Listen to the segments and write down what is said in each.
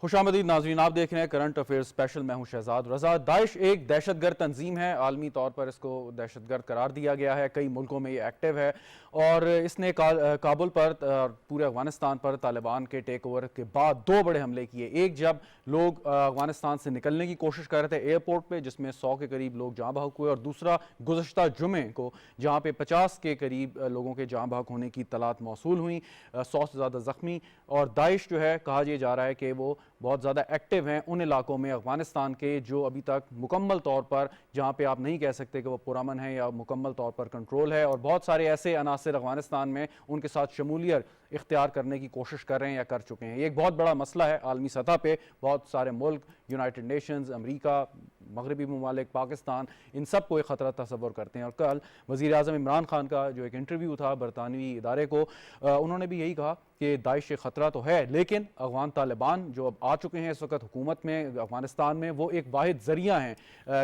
खुशामदीद नाज़रीन, आप देख रहे हैं करंट अफेयर्स स्पेशल। मैं हूं शहजाद रजा। दाइश एक दहशतगर्द तंजीम है, आलमी तौर पर इसको दहशतगर्द करार दिया गया है। कई मुल्कों में ये एक्टिव है और इसने काबुल पर पूरे अफगानिस्तान पर तालिबान के टेक ओवर के बाद दो बड़े हमले किए। एक जब लोग अफगानिस्तान से निकलने की कोशिश कर रहे थे एयरपोर्ट पर, जिसमें 100 के करीब लोग जाँ बहक हुए, और दूसरा गुज़श्ता जुमे को जहाँ पे 50 के करीब लोगों के जाँ बहक होने की तलात मौसूल हुई, 100 से ज़्यादा ज़ख्मी। और दाइश जो है, कहा यह जा रहा है कि वो बहुत ज़्यादा एक्टिव हैं उन इलाकों में अफगानिस्तान के जो अभी तक मुकम्मल तौर पर, जहाँ पे आप नहीं कह सकते कि वो पुरअमन है या मुकम्मल तौर पर कंट्रोल है, और बहुत सारे ऐसे अनासर अफगानिस्तान में उनके साथ शमूलियत इख्तियार करने की कोशिश कर रहे हैं या कर चुके हैं। ये एक बहुत बड़ा मसला है आलमी सतह पे। बहुत सारे मुल्क, यूनाइटेड नेशंस, अमरीका, मगरबी ममालिक, पाकिस्तान, इन सब को एक ख़तरा तस्वर करते हैं। और कल वज़ीर आज़म इमरान खान का जो एक इंटरव्यू था बरतानवी इदारे को, उन्होंने भी यही कहा कि दाइश एक ख़तरा तो है, लेकिन अफगान तालिबान जो अब आ चुके हैं इस वक्त हुकूमत में अफगानिस्तान में, वो एक वाहिद ज़रिया हैं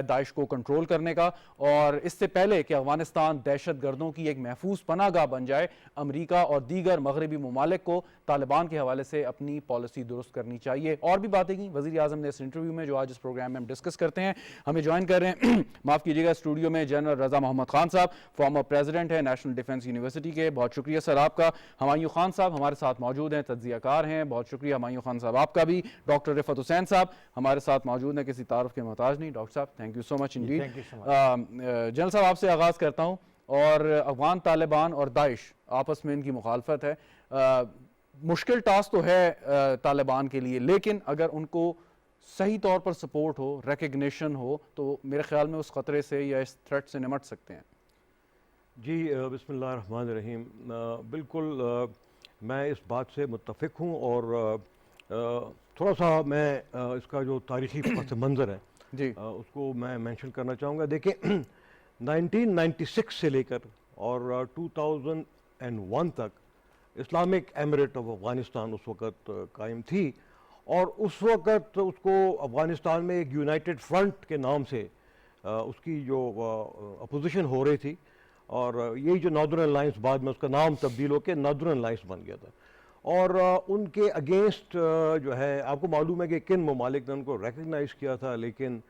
दाइश को कंट्रोल करने का। और इससे पहले कि अफगानिस्तान दहशत गर्दों की एक महफूज पनागाह बन जाए, अमरीका और दीगर मगरबी ममालिक को तालिबान के हवाले से अपनी पॉलिसी दुरुस्त करनी चाहिए। और भी बातें की वज़ीर आज़म ने इस इंटरव्यू में, जो आज इस प्रोग्राम में हम डिस्कस करते हैं। हमें ज्वाइन कर रहे हैं माफ़ कीजिएगा स्टूडियो में जनरल रज़ा मोहम्मद खान साहब, फॉर्मर प्रेसिडेंट है नेशनल डिफेंस यूनिवर्सिटी के। बहुत शुक्रिया सर आपका। हमायूं खान साहब हमारे साथ मौजूद हैं, तज्ज़ियाकार हैं। बहुत शुक्रिया हमायूं खान साहब आपका भी। डॉक्टर रिफत हुसैन साहब हमारे साथ मौजूद हैं, किसी तारुफ के मोहताज नहीं। डॉक्टर साहब thank you so much Indeed. General साहब आपसे आगाज़ करता हूँ, और अफगान तालिबान और दाइश आपस में इनकी मुखालफत है। मुश्किल टास्क तो है तालिबान के लिए, लेकिन अगर उनको सही तौर पर सपोर्ट हो, रिकग्निशन हो, तो मेरे ख्याल में उस ख़तरे से या इस थ्रेट से निमट सकते हैं। जी बिस्मिल्लाहिर्रहमानिर्रहीम। बिल्कुल मैं इस बात से मुत्तफ़िक हूँ, और थोड़ा सा मैं इसका जो तारीख़ी पस मंज़र है जी उसको मैं मेंशन करना चाहूँगा। देखिए 1996 से लेकर और 2001 तक इस्लामिक एमिरेट ऑफ अफ़गानिस्तान उस वक़्त कायम थी, और उस वक़्त उसको अफ़गानिस्तान में एक यूनाइटेड फ्रंट के नाम से उसकी जो अपोजिशन हो रही थी, और यही जो नॉर्दर्न अलायंस बाद में उसका नाम तब्दील होकर नॉर्दर्न अलायंस बन गया था। और उनके अगेंस्ट जो है, आपको मालूम है कि किन ममालिक ने उनको रिकग्नाइज़ किया था, लेकिन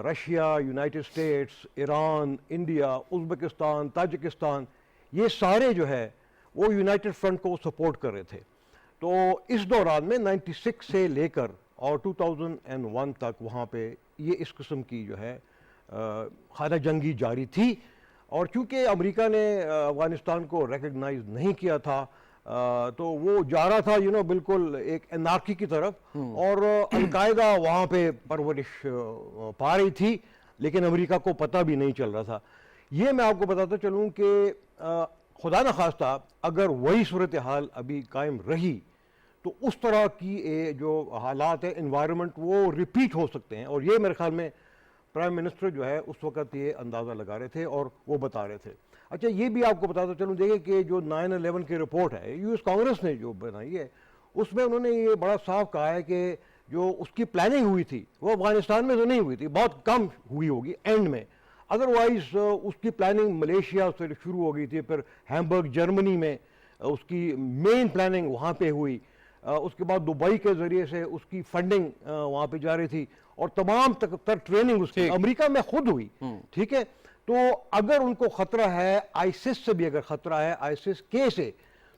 Russia, United states, Iran, India, Uzbekistan, Tajikistan, ये सारे जो है वो यूनाइटेड फ्रंट को सपोर्ट कर रहे थे। तो इस दौरान में 96 से लेकर और 2001 तक वहाँ पे ये इस किस्म की जो है खाना जंगी जारी थी। और चूँकि अमेरिका ने अफ़गानिस्तान को रिकग्नाइज़ नहीं किया था, तो वो जा रहा था बिल्कुल एक एनार्की की तरफ, और अलकायदा वहाँ पे परवरिश पा रही थी, लेकिन अमेरिका को पता भी नहीं चल रहा था। ये मैं आपको बताता चलूँ कि खुदा न खास्ता अगर वही सूरत हाल अभी कायम रही, तो उस तरह की जो हालात है, इन्वायरमेंट, वो रिपीट हो सकते हैं। और ये मेरे ख्याल में प्राइम मिनिस्टर जो है उस वक़्त ये अंदाज़ा लगा रहे थे और वो बता रहे थे। अच्छा, ये भी आपको बताता चलूँ, देखिए कि जो 9/11 की रिपोर्ट है यूएस कांग्रेस ने जो बनाई है, उसमें उन्होंने ये बड़ा साफ कहा है कि जो उसकी प्लानिंग हुई थी वो अफ़गानिस्तान में तो नहीं हुई थी, बहुत कम हुई होगी एंड में। अदरवाइज़ उसकी प्लानिंग मलेशिया से शुरू हो गई थी, फिर हैम्बर्ग जर्मनी में उसकी मेन प्लानिंग वहाँ पे हुई, उसके बाद दुबई के ज़रिए से उसकी फंडिंग वहाँ पे जा रही थी, और तमाम तर ट्रेनिंग उसकी अमेरिका में खुद हुई। ठीक है, तो अगर उनको ख़तरा है आईसिस से भी, अगर ख़तरा है आईसिस के से,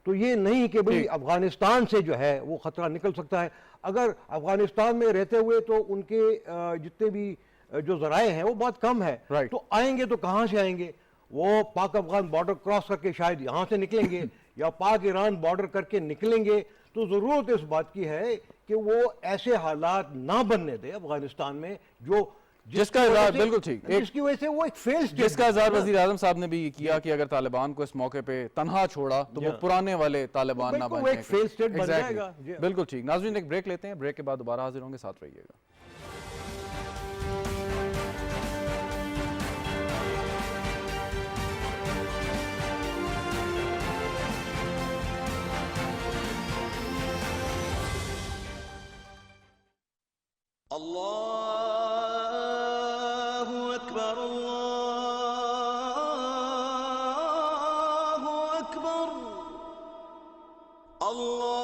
तो ये नहीं कि भाई अफ़गानिस्तान से जो है वो ख़तरा निकल सकता है। अगर अफ़गानिस्तान में रहते हुए तो उनके जितने भी जो ज़राए हैं वो बहुत कम है, तो आएंगे तो कहाँ से आएंगे? वो पाक अफ़गान बॉर्डर क्रॉस करके शायद यहाँ से निकलेंगे या पाक ईरान बॉर्डर करके निकलेंगे। तो ज़रूरत इस बात की है कि वो ऐसे हालात ना बनने दे अफ़गानिस्तान में जो जिसका इज़हार बिल्कुल ठीक, जिसकी वजह से वो एक फेल स्टेट, जिसका इज़हार वज़ीर आज़म साहब ने भी किया कि अगर तालिबान को इस मौके पे तनहा छोड़ा तो वो पुराने वाले तालिबान ना बन एक फेल स्टेट बन जाएगा। बिल्कुल ठीक। नाज़रीन एक ब्रेक लेते हैं, ब्रेक के बाद दोबारा हाजिर होंगे, साथ रहिएगा। अल्लाहु अकबर, अल्लाहु अकबर, अल्लाहु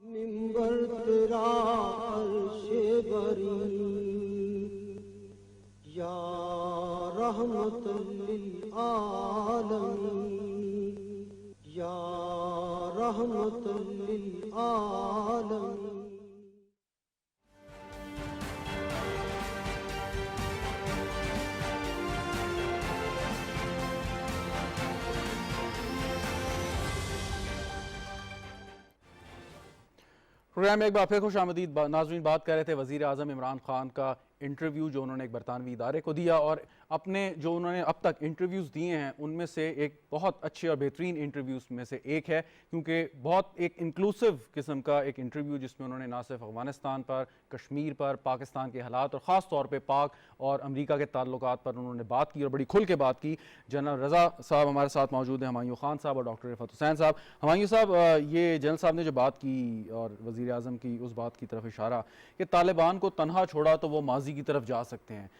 मिंबर तेरा अर्शे बरी या रहमतुल लिल आलमीन या रहमतुल लिल आलमीन प्रोग्राम में एक बार फिर खुश आमदीद नाज़रीन। बात कर रहे थे वज़ीर आज़म इमरान खान का इंटरव्यू जो उन्होंने एक बरतानवी इदारे को दिया, और अपने जो उन्होंने अब तक इंटरव्यूज़ दिए हैं उनमें से एक बहुत अच्छे और बेहतरीन इंटरव्यूज़ में से एक है, क्योंकि बहुत एक इंक्लूसिव किस्म का एक इंटरव्यू जिसमें उन्होंने ना सिर्फ अफ़गानिस्तान पर, कश्मीर पर, पाकिस्तान के हालात और ख़ास तौर पर पाक और अमरीका के ताल्लुकात पर उन्होंने बात की और बड़ी खुल के बात की। जनरल रज़ा साहब हमारे साथ मौजूद हैं, हुमायूं खान साहब और डॉक्टर रिफ़त हुसैन साहब। हुमायूं साहब, ये जनरल साहब ने जो बात की और वज़ीर आज़म की उस बात की तरफ इशारा कि तालिबान को तनहा छोड़ा तो वो माजी की तरफ जा सकते हैं।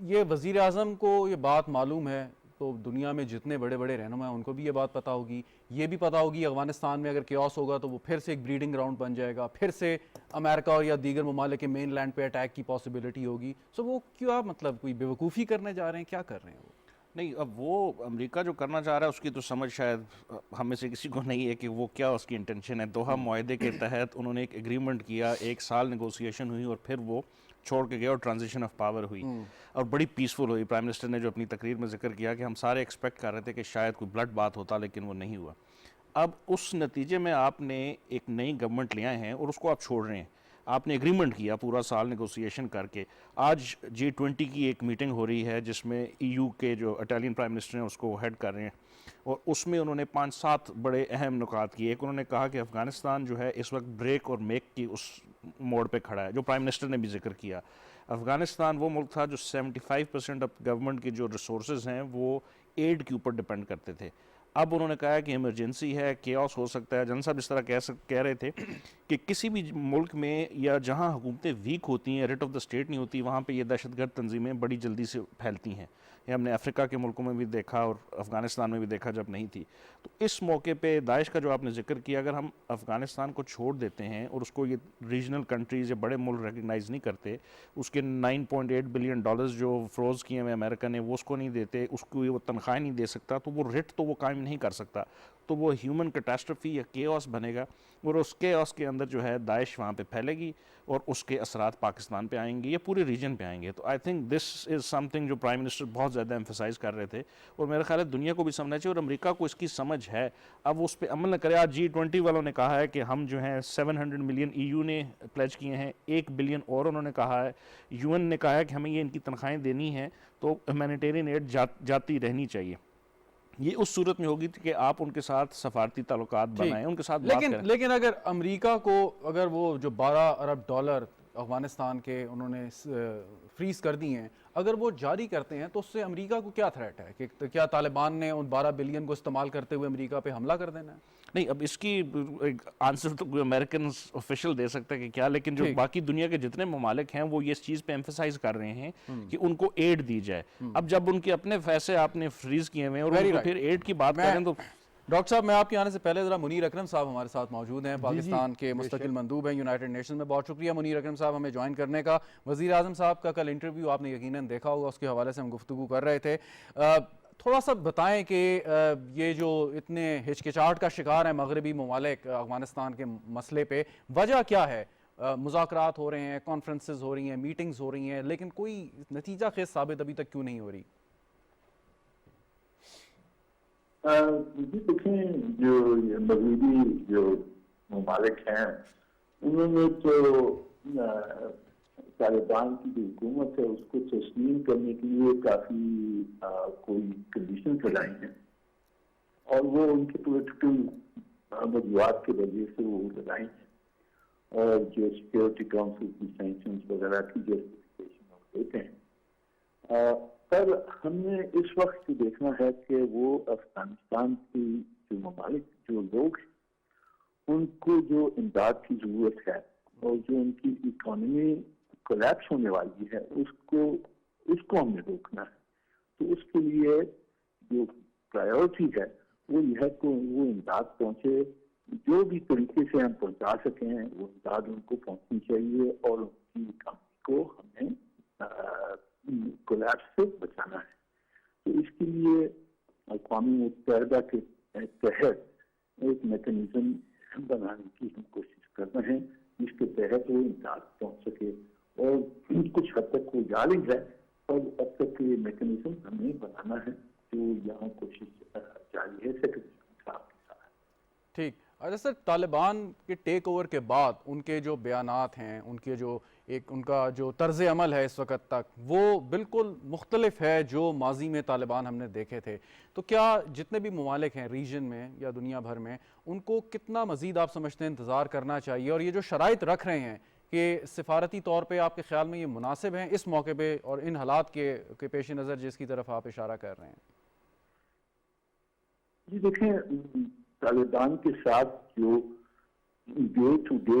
ये वज़ीर आज़म को ये बात मालूम है, तो दुनिया में जितने बड़े बड़े रहनुमा हैं उनको भी ये बात पता होगी। ये भी पता होगी अफ़गानिस्तान में अगर केओस होगा तो वो फिर से एक ब्रीडिंग ग्राउंड बन जाएगा, फिर से अमेरिका और या दीगर ममालिक के मेन लैंड पे अटैक की पॉसिबिलिटी होगी। वो क्या मतलब कोई बेवकूफ़ी करने जा रहे हैं, क्या कर रहे हैं वो? नहीं, अब वो अमेरिका जो करना चाह रहा है उसकी तो समझ शायद हम में से किसी को नहीं है कि वो क्या उसकी इंटेंशन है। दोहा मुआहदे के तहत उन्होंने एक एग्रीमेंट किया, 1 साल नेगोशिएशन हुई और फिर वो छोड़ के गया और ट्रांजिशन ऑफ पावर हुई और बड़ी पीसफुल हुई। प्राइम मिनिस्टर ने जो अपनी तकरीर में जिक्र किया कि हम सारे एक्सपेक्ट कर रहे थे कि शायद कोई ब्लड बात होता, लेकिन वो नहीं हुआ। अब उस नतीजे में आपने एक नई गवर्नमेंट ले आए हैं और उसको आप छोड़ रहे हैं। आपने एग्रीमेंट किया पूरा साल नेगोशिएशन करके। आज G20 की एक मीटिंग हो रही है जिसमें EU के जो इटालियन प्राइम मिनिस्टर हैं उसको हेड कर रहे हैं, और उसमें उन्होंने 5-7 बड़े अहम नुकात किए। एक उन्होंने कहा कि अफ़गानिस्तान जो है इस वक्त ब्रेक और मेक की उस मोड़ पे खड़ा है, जो प्राइम मिनिस्टर ने भी जिक्र किया। अफ़गानिस्तान वो मुल्क था जो 75% ऑफ गवर्नमेंट के जो रिसोर्स हैं वो एड के ऊपर डिपेंड करते थे। अब उन्होंने कहा कि इमरजेंसी है, केओस हो सकता है। जन साहब इस तरह कह रहे थे कि किसी भी मुल्क में या जहाँ हुकूमतें वीक होती हैं, रेट ऑफ द स्टेट नहीं होती, वहाँ पे ये दहशतगर्द तंजीमें बड़ी जल्दी से फैलती हैं। ये हमने अफ्रीका के मुल्कों में भी देखा और अफ़गानिस्तान में भी देखा जब नहीं थी। तो इस मौके पे दाइश का जो आपने जिक्र किया, अगर हम अफ़गानिस्तान को छोड़ देते हैं और उसको ये रीजनल कंट्रीज़ या बड़े मुल्क रिकगनाइज़ नहीं करते, उसके $9.8 बिलियन जो फ्रोज़ किए हुए अमेरिका ने वो उसको नहीं देते, उसको वो तनख्वाह नहीं दे सकता, तो वो रेट तो वो कायम नहीं कर सकता, तो वो ह्यूमन कैटास्ट्रफी या केओस बनेगा और उस केओस के अंदर जो है दाइश वहाँ पे फैलेगी और उसके असरात पाकिस्तान पे आएंगे या पूरे रीजन पे आएंगे। तो I think this is something जो प्राइम मिनिस्टर बहुत ज़्यादा एम्फसाइज़ कर रहे थे और मेरा ख्याल है दुनिया को भी समझना चाहिए और अमेरिका को इसकी समझ है। अब वो उस पर अमल न करे। आज G20 वालों ने कहा है कि हम जो हैं 700 मिलियन EU ने प्लेज किए हैं, 1 बिलियन और उन्होंने कहा है। UN ने कहा है कि हमें ये इनकी तनख्वाहें देनी है, तो ह्यूमैनिटेरियन एड जाती रहनी चाहिए। ये उस सूरत में होगी कि आप उनके साथ सफारती ताल्लुकात बनाएं, उनके साथ बात करें। लेकिन अगर अमेरिका को अगर वो जो $12 अरब अफगानिस्तान के उन्होंने फ्रीज कर दिए हैं, अगर वो जारी करते हैं तो उससे अमेरिका को क्या थ्रेट है कि तो क्या तालिबान ने उन 12 बिलियन को इस्तेमाल करते हुए अमेरिका पे हमला कर देना है? नहीं, अब इसकी आंसर तो कोई अमेरिकन ऑफिशियल दे सकता है कि क्या, लेकिन जो ठीक। बाकी दुनिया के जितने ममालिक हैं वो ये इस चीज़ पे एम्फेसाइज कर रहे हैं कि उनको एड दी जाए। अब जब उनके अपने पैसे आपने फ्रीज किए हुए हैं और Very उनको right. फिर एड की बात मैं- करें तो डॉक्टर साहब, मैं आपके आने से पहले ज़रा मुनीर अकरम साहब हमारे साथ मौजूद हैं, पाकिस्तान के बेशक। मुस्तकिल मंदूब हैं यूनाइटेड नेशन में। बहुत शुक्रिया मुनीर अकरम साहब हमें ज्वाइन करने का। वज़ीर आज़म साहब का कल इंटरव्यू आपने यकीनन देखा होगा, उसके हवाले से हम गुफ्तगू कर रहे थे। थोड़ा सा बताएं कि ये जो इतने हिचकिचाहट का शिकार है मगरबी ममालिक अफगानिस्तान के मसले पे, वजह क्या है? मुज़ाकरात हो रहे हैं, कॉन्फ्रेंसेस हो रही हैं, मीटिंग्स हो रही हैं, लेकिन कोई नतीजा खेज साबित अभी तक क्यों नहीं हो रही? जी देखें, जो ये मगरबी जो ममालिक हैं उन्होंने तो तालिबान की जो हुकूमत है उसको तस्लीम करने के लिए काफ़ी कोई कंडीशन लगाई हैं और वो उनके पोलिटिकल वजूहत की वजह से वो लगाई हैं और जो सिक्योरिटी काउंसिल की सैंक्शंस वगैरह की जस्टिफिकेशन देते हैं। पर हमने इस वक्त देखना है कि वो अफगानिस्तान की जो ममालिक जो लोग हैं उनको जो इमदाद की ज़रूरत है और जो उनकी इकॉनमी कोलैप्स होने वाली है उसको हमने रोकना है। तो उसके लिए जो प्रायोरिटी है वो यह है कि वो इमदाद पहुँचे, जो भी तरीके से हम पहुँचा सकें वो इमदाद उनको पहुँचनी चाहिए और उनकी इकॉनमी को हमें कोलैप्स से बचाना है। तो इसके लिए अक़वाम मुत्तहिदा के तहत एक मैकेनिज्म बनाने की हम कोशिश कर रहे हैं जिसके तहत वो इमदाद पहुँच सके और कुछ हद तक वो जारी है और अब तक ये मैकेनिज्म हमें बनाना है जो यहाँ कोशिश जारी है सेक्रेटरी साहब के साथ। ठीक। अच्छा सर, तालिबान के टेक ओवर के बाद उनके जो बयानात हैं, उनके जो उनका जो तर्ज अमल है इस वक्त तक, वो बिल्कुल मुख्तलिफ है जो माजी में तालिबान हमने देखे थे। तो क्या जितने भी ममालिक हैं रीजन में या दुनिया भर में, उनको कितना मज़ीद आप समझते हैं इंतज़ार करना चाहिए? और ये जो शराइत रख रहे हैं कि सिफारती तौर पे आपके ख्याल में ये मुनासिब हैं इस मौके पे और इन हालात के पेश नज़र जिसकी तरफ आप इशारा कर रहे हैं? जी देखें, तालिबान के साथ जो डे टू डे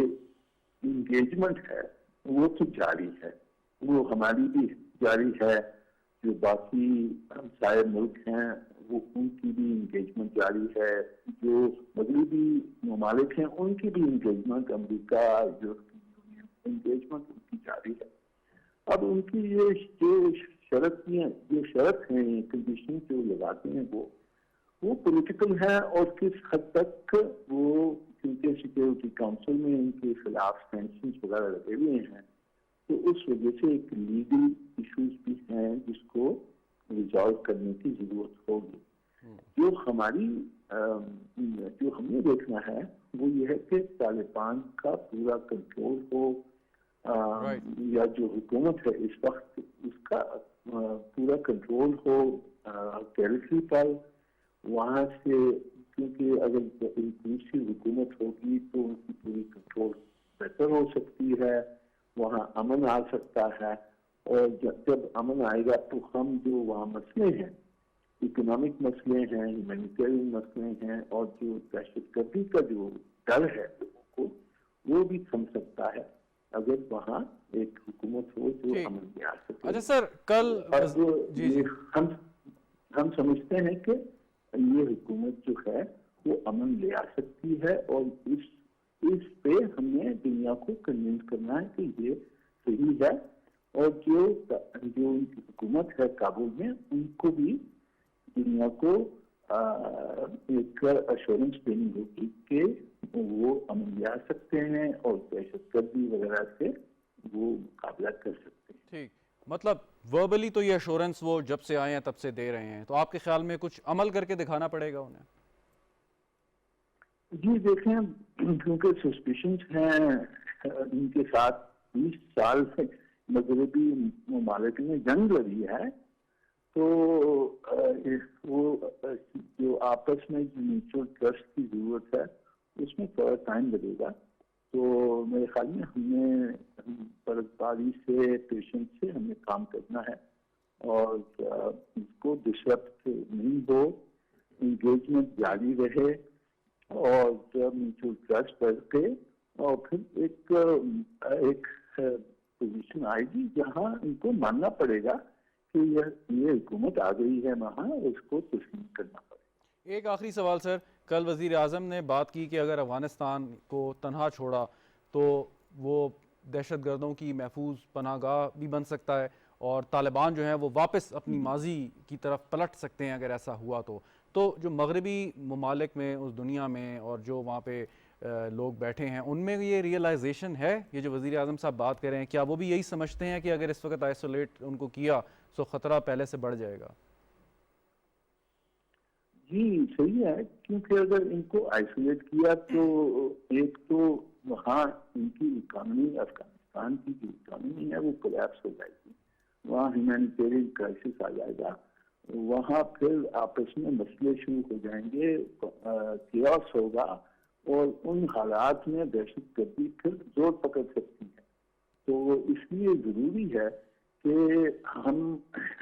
इंगेजमेंट है वो तो जारी है, वो हमारी भी जारी है, जो बाकी हमसाये मुल्क हैं वो उनकी भी इंगेजमेंट जारी है, जो मगरबी ममालिक हैं उनकी भी engagement, America European union engagement उनकी जारी है। अब उनकी ये जो शर्त है, कंडीशन जो लगाते हैं वो पॉलिटिकल है और किस हद तक वो, क्योंकि सिक्योरिटी काउंसिल में उनके खिलाफ सैंक्शंस वगैरह लगे हुए हैं तो उस वजह से एक लीगल इश्यूज भी हैं जिसको रिजॉल्व करने की जरूरत होगी। जो हमें देखना है वो ये है कि तालिबान का पूरा कंट्रोल हो या जो हुकूमत है इस वक्त उसका पूरा कंट्रोल हो टेरिटरी पर, वहाँ से, क्योंकि अगर दूसरी हुकूमत होगी तो उनकी पूरी कंट्रोल बेहतर हो सकती है, वहाँ अमन आ सकता है और जब अमन आएगा तो हम जो वहाँ मसले हैं, इकोनॉमिक मसले हैं, ह्यूमैनिटेरियन मसले हैं और जो दहशतगर्दी का जो डर है लोगों को वो भी थम सकता है अगर वहाँ एक हुकूमत हो जो अमन में आ सके। अच्छा सर, कल जी हम समझते हैं कि ये हुकूमत जो है वो अमन ले आ सकती है और इस पे हमने दुनिया को कन्विंस करना है कि ये सही है और जो उनकी हुकूमत है काबुल में उनको भी दुनिया को एक अश्योरेंस देनी होगी कि वो अमन ले आ सकते हैं और दहशतगर्दी वगैरह से वो मुकाबला कर सकते हैं। ठीक, मतलब वर्बली तो ये अश्योरेंस वो जब से आए हैं तब से दे रहे हैं, तो आपके ख्याल में कुछ अमल करके दिखाना पड़ेगा उन्हें? जी देखें, क्योंकि सस्पिशंस हैं इनके साथ 20 साल से मगरबी ममालिक ने जंग लड़ी है तो वो जो आपस में जो म्यूचुअल ट्रस्ट की जरूरत है उसमें थोड़ा टाइम लगेगा। तो मेरे ख्याल में हमें बर्फबारी से पेशेंस से हमें काम करना है और इसको डिस्टर्ब नहीं हो, इंगेजमेंट जारी रहे और म्यूचुअल ट्रस्ट करके और फिर एक पोजीशन आएगी जहां इनको मानना पड़ेगा कि ये हुकूमत आ गई है, वहां इसको तस्लीम करना पड़ेगा। एक आखिरी सवाल सर, कल वज़ीर आज़म ने बात की कि अगर अफ़गानिस्तान को तनहा छोड़ा तो वो दहशतगर्दों की महफूज पनाहगाह भी बन सकता है और तालिबान जो है वो वापस अपनी माजी की तरफ पलट सकते हैं अगर ऐसा हुआ तो जो मगरबी ममालिक में उस दुनिया में और जो वहाँ पे लोग बैठे हैं उनमें ये रियलाइजेशन है, ये जो वज़ीर आज़म साहब बात कर रहे हैं, क्या वो भी यही समझते हैं कि अगर इस वक्त आइसोलेट उनको किया तो ख़तरा पहले से बढ़ जाएगा? जी सही है, क्योंकि अगर इनको आइसोलेट किया तो एक तो वहाँ इनकी इकानमी, अफगानिस्तान की जो इकानमी है वो कोलैप्स हो जाएगी, वहाँ ह्यूमैनिटेरियन क्राइसिस आ जाएगा, वहाँ फिर आपस में मसले शुरू हो जाएंगे, कियास होगा और उन हालात में दहशतगर्दी फिर जोर पकड़ सकती है। तो इसलिए ज़रूरी है कि हम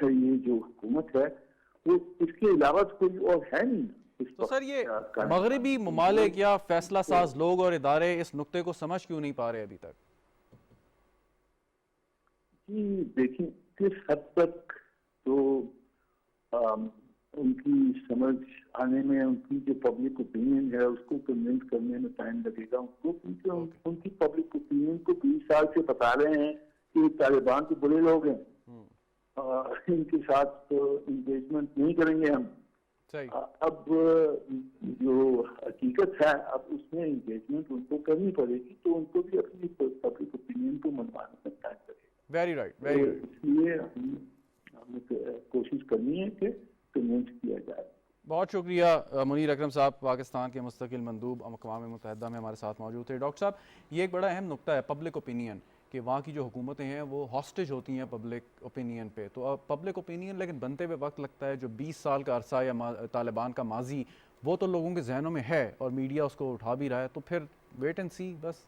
ये जो हुकूमत है वो इसके अलावा कोई और है नहीं। तो सर ये मगरबी ममालिक या फैसला साज लोग और इदारे इस नुक्ते को समझ क्यों नहीं पा रहे अभी तक? जी देखिए, किस हद तक तो उनकी समझ आने में, उनकी जो पब्लिक ओपिनियन है उसको कन्विंस करने में टाइम लगेगा उनको, क्योंकि उनकी पब्लिक ओपिनियन को 20 साल से बता रहे हैं कि तालिबान के बुरे लोग हैं, इनके साथ तो इंगेजमेंट नहीं करेंगे हम। सही। अब जो हकीकत है अब उसमें इंगेजमेंट उनको करनी पड़ेगी, तो उनको भी अपनी पब्लिक ओपिनियन को मनवाने में टाइम लगेगा। Very right, very right. इसलिए हमें कोशिश करनी है कि कन्विंस किया जाए। बहुत शुक्रिया मुनीर अकरम साहब, पाकिस्तान के मुस्तकिल मंदूब अक़वाम मुत्तहिदा में हमारे साथ मौजूद थे। डॉक्टर साहब, ये एक बड़ा अहम नुक्ता है पब्लिक ओपिनियन, कि वहाँ की जो हुकूमतें हैं वो हॉस्टेज होती हैं पब्लिक ओपिनियन पे। तो अब पब्लिक ओपिनियन लेकिन बनते हुए वक्त लगता है जो 20 साल का अरसा या तालिबान का माजी वो तो लोगों के जहनों में है और मीडिया उसको उठा भी रहा है, तो फिर वेट एंड सी बस।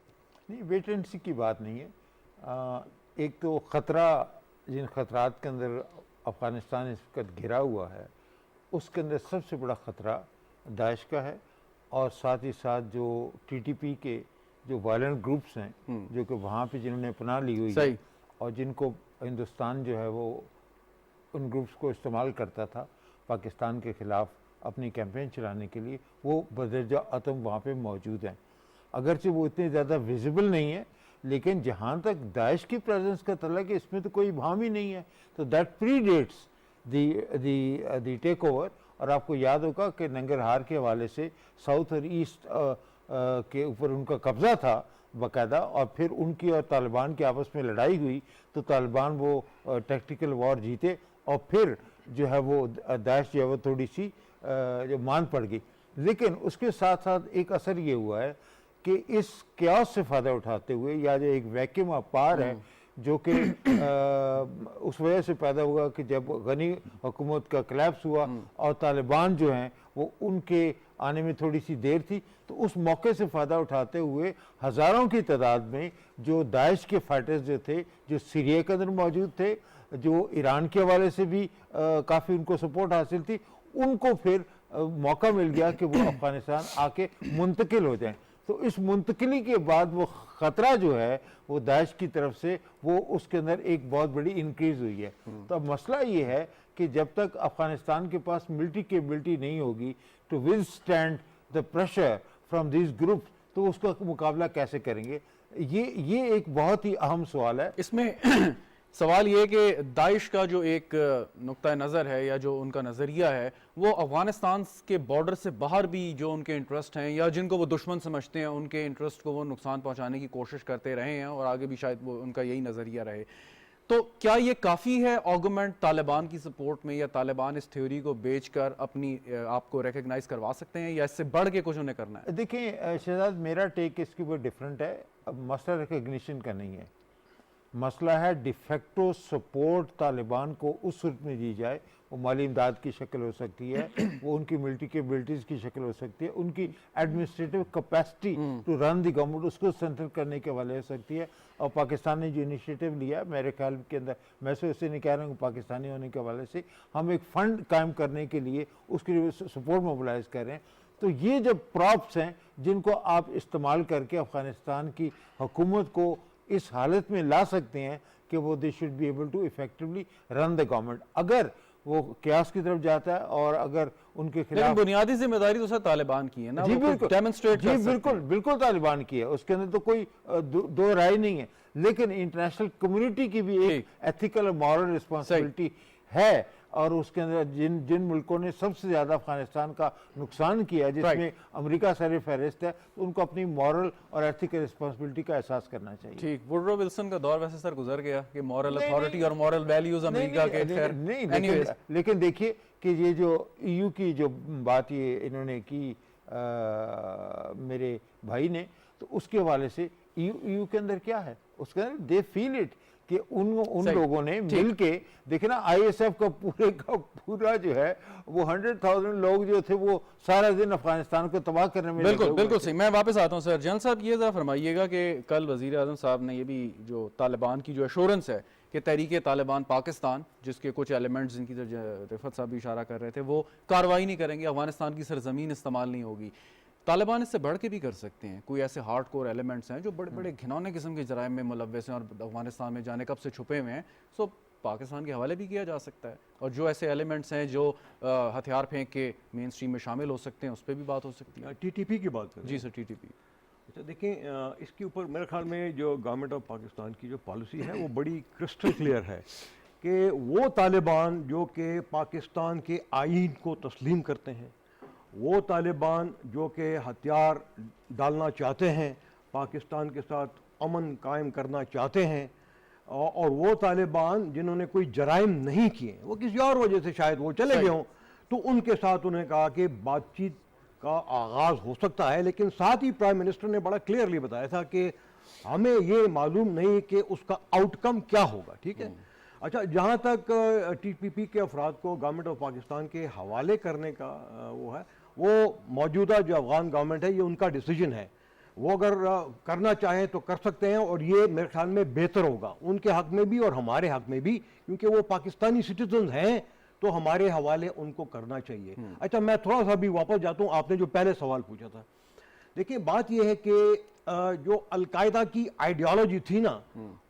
नहीं, वेट एंड सी की बात नहीं है। एक तो ख़तरा, जिन ख़तरात के अंदर अफ़गानिस्तान इस वक्त घिरा हुआ है उसके अंदर सबसे बड़ा ख़तरा दाइश का है, और साथ ही साथ जो टीटीपी के जो वायलेंट ग्रुप्स हैं जो कि वहाँ पे जिन्होंने पनाह ली हुई है और जिनको हिंदुस्तान जो है वो उन ग्रुप्स को इस्तेमाल करता था पाकिस्तान के ख़िलाफ़ अपनी कैंपेन चलाने के लिए, वो बदरजा आतंक वहाँ पे मौजूद हैं। अगरचे वो इतने ज़्यादा विजिबल नहीं है, लेकिन जहाँ तक दाइश की प्रेजेंस का तल्लुक है इसमें तो कोई भाम ही नहीं है। तो दैट प्रीडेट्स दी टेक ओवर। और आपको याद होगा कि नंगरहार के हवाले से साउथ और ईस्ट के ऊपर उनका कब्ज़ा था बाकायदा, और फिर उनकी और तालिबान की आपस में लड़ाई हुई तो तालिबान वो टैक्टिकल वॉर जीते और फिर जो है वो दाइश जो है वो थोड़ी सी जो मान पड़ गई। लेकिन उसके साथ साथ एक असर ये हुआ है कि इस क्यास से फ़ायदा उठाते हुए या जो एक वैक्यूम ऑफ पावर है जो कि उस वजह से पैदा हुआ कि जब गनी हुकूमत का कोलैप्स हुआ और तालिबान जो हैं वो उनके आने में थोड़ी सी देर थी, तो उस मौके से फ़ायदा उठाते हुए हज़ारों की तादाद में जो दाइश के फाइटर्स जो थे, जो सीरिया के अंदर मौजूद थे, जो ईरान के हवाले से भी काफ़ी उनको सपोर्ट हासिल थी, उनको फिर मौका मिल गया कि वो अफ़गानिस्तान आके मुंतकिल हो जाएं। तो इस मुंतकिली के बाद वो ख़तरा जो है वो दाइश की तरफ से वो उसके अंदर एक बहुत बड़ी इंक्रीज़ हुई है। तो अब मसला ये है कि जब तक अफ़गानिस्तान के पास मिलिट्री कैपेबिलिटी नहीं होगी to withstand the pressure from this group, तो उसका मुकाबला कैसे करेंगे, ये एक बहुत ही अहम सवाल है। इसमें सवाल ये कि दाइश का जो एक नुक्ता नज़र है या जो उनका नज़रिया है वो अफ़गानिस्तान के बॉर्डर से बाहर भी जो उनके इंटरेस्ट हैं या जिनको वो दुश्मन समझते हैं उनके इंटरेस्ट को वो नुकसान पहुंचाने की कोशिश करते रहे हैं और आगे भी शायद वो उनका यही नज़रिया रहे। तो क्या ये काफ़ी है आर्गुमेंट तालिबान की सपोर्ट में, या तालिबान इस थ्योरी को बेचकर अपनी आपको रिकग्नाइज करवा सकते हैं, या इससे बढ़ के कुछ उन्हें करना है? देखिए शहजाद, मेरा टेक इसके ऊपर डिफरेंट है। अब मसला रिकग्निशन का नहीं है, मसला है डिफेक्टो सपोर्ट तालिबान को उस सूरत में दी जाए वो माली इमदाद की शक्ल हो सकती है, वो उनकी मिलिट्री कैपेबिलिटीज़ की शक्ल हो सकती है, उनकी administrative capacity to run the government उसको स्ट्रेंथन करने के वाले हो सकती है। और पाकिस्तान ने जो इनिशिएटिव लिया है मेरे ख्याल के अंदर, मैं से उससे नहीं कह रहा हूँ पाकिस्तानी होने के वाले से, हम एक फ़ंड कायम करने के लिए उसके लिए सपोर्ट मोबिलाइज कर रहे हैं। तो ये जब प्रॉप्स हैं जिनको आप इस्तेमाल करके अफ़गानिस्तान की हुकूमत को इस हालत में ला सकते हैं कि वो they should be able to effectively run the government. अगर वो क्यास की तरफ जाता है और अगर उनके लेकिन खिलाफ बुनियादी जिम्मेदारी तो सर तालिबान की है ना, जी वो बिल्कुल डेमोन्स्ट्रेट जी बिल्कुल बिल्कुल तालिबान की है, उसके अंदर तो कोई दो राय नहीं है। लेकिन इंटरनेशनल कम्युनिटी की भी एक एथिकल और मॉरल रिस्पॉन्सिबिलिटी है, और उसके अंदर जिन मुल्कों ने सबसे ज़्यादा अफगानिस्तान का नुकसान किया, जिसमें अमेरिका सर फहरिस्त है, तो उनको अपनी मॉरल और एथिकल रिस्पॉन्सिबिलिटी का एहसास करना चाहिए। ठीक, वुडरो विल्सन का दौर वैसे सर गुजर गया कि मॉरल अथॉरिटी और मॉरल वैल्यूज अमेरिका के, खैर नहीं, लेकिन देखिए कि ये जो EU की जो बात ये इन्होंने की मेरे भाई ने, तो उसके हवाले से EU के अंदर क्या है, उसके अंदर दे फील इट कि उन लोगों ने मिल के देखे ना, ISF का पूरा जो है वो 100,000 लोग जो थे वो सारा दिन अफगानिस्तान को तबाह करने में बिल्कुल सही। मैं वापस आता हूँ सर। जनरल साहब ये ज़रा फरमाइएगा कि कल वज़ीर आज़म साहब ने ये भी जो तालिबान की जो एश्योरेंस है कि तहरीक तालिबान पाकिस्तान, जिसके कुछ एलिमेंट्स जिनकी रिफत साहब भी इशारा कर रहे थे, वो कार्रवाई नहीं करेंगे, अफगानिस्तान की सरजमीन इस्तेमाल नहीं होगी। तालिबान इससे बढ़ के भी कर सकते हैं, कोई ऐसे हार्ड कोर एलिमेंट्स हैं जो बड़े बड़े घिनौने किस्म के जराइम में मुलव्वस हैं और अफगानिस्तान में जाने कब से छुपे हुए हैं, सो पाकिस्तान के हवाले भी किया जा सकता है। और जो ऐसे एलिमेंट्स हैं जो हथियार फेंक के मेन स्ट्रीम में शामिल हो सकते हैं, उस पर भी बात हो सकती है। TTP की बात करें? जी सर, TTP। अच्छा देखें, इसके ऊपर मेरे ख्याल में जो गवर्नमेंट ऑफ पाकिस्तान की जो पॉलिसी है वो बड़ी क्रिस्टल क्लियर है कि वो तालिबान जो कि पाकिस्तान के आईन को तस्लीम करते हैं, वो तालिबान जो कि हथियार डालना चाहते हैं, पाकिस्तान के साथ अमन कायम करना चाहते हैं, और वो तालिबान जिन्होंने कोई जराइम नहीं किए, वो किसी और वजह से शायद वो चले गए हों, तो उनके साथ उन्हें कहा कि बातचीत का आगाज़ हो सकता है। लेकिन साथ ही प्राइम मिनिस्टर ने बड़ा क्लियरली बताया था कि हमें ये मालूम नहीं कि उसका आउटकम क्या होगा। ठीक है। अच्छा, जहाँ तक TPP के अफराद को गवर्नमेंट ऑफ पाकिस्तान के हवाले करने का वो है, वो मौजूदा जो अफगान गवर्नमेंट है ये उनका डिसीजन है, वो अगर करना चाहें तो कर सकते हैं, और ये मेरे ख्याल में बेहतर होगा उनके हक में भी और हमारे हक में भी, क्योंकि वो पाकिस्तानी सिटीजन हैं, तो हमारे हवाले उनको करना चाहिए। अच्छा, मैं थोड़ा सा भी वापस जाता हूँ, आपने जो पहले सवाल पूछा था। देखिए, बात यह है कि जो अलकायदा की आइडियोलॉजी थी ना,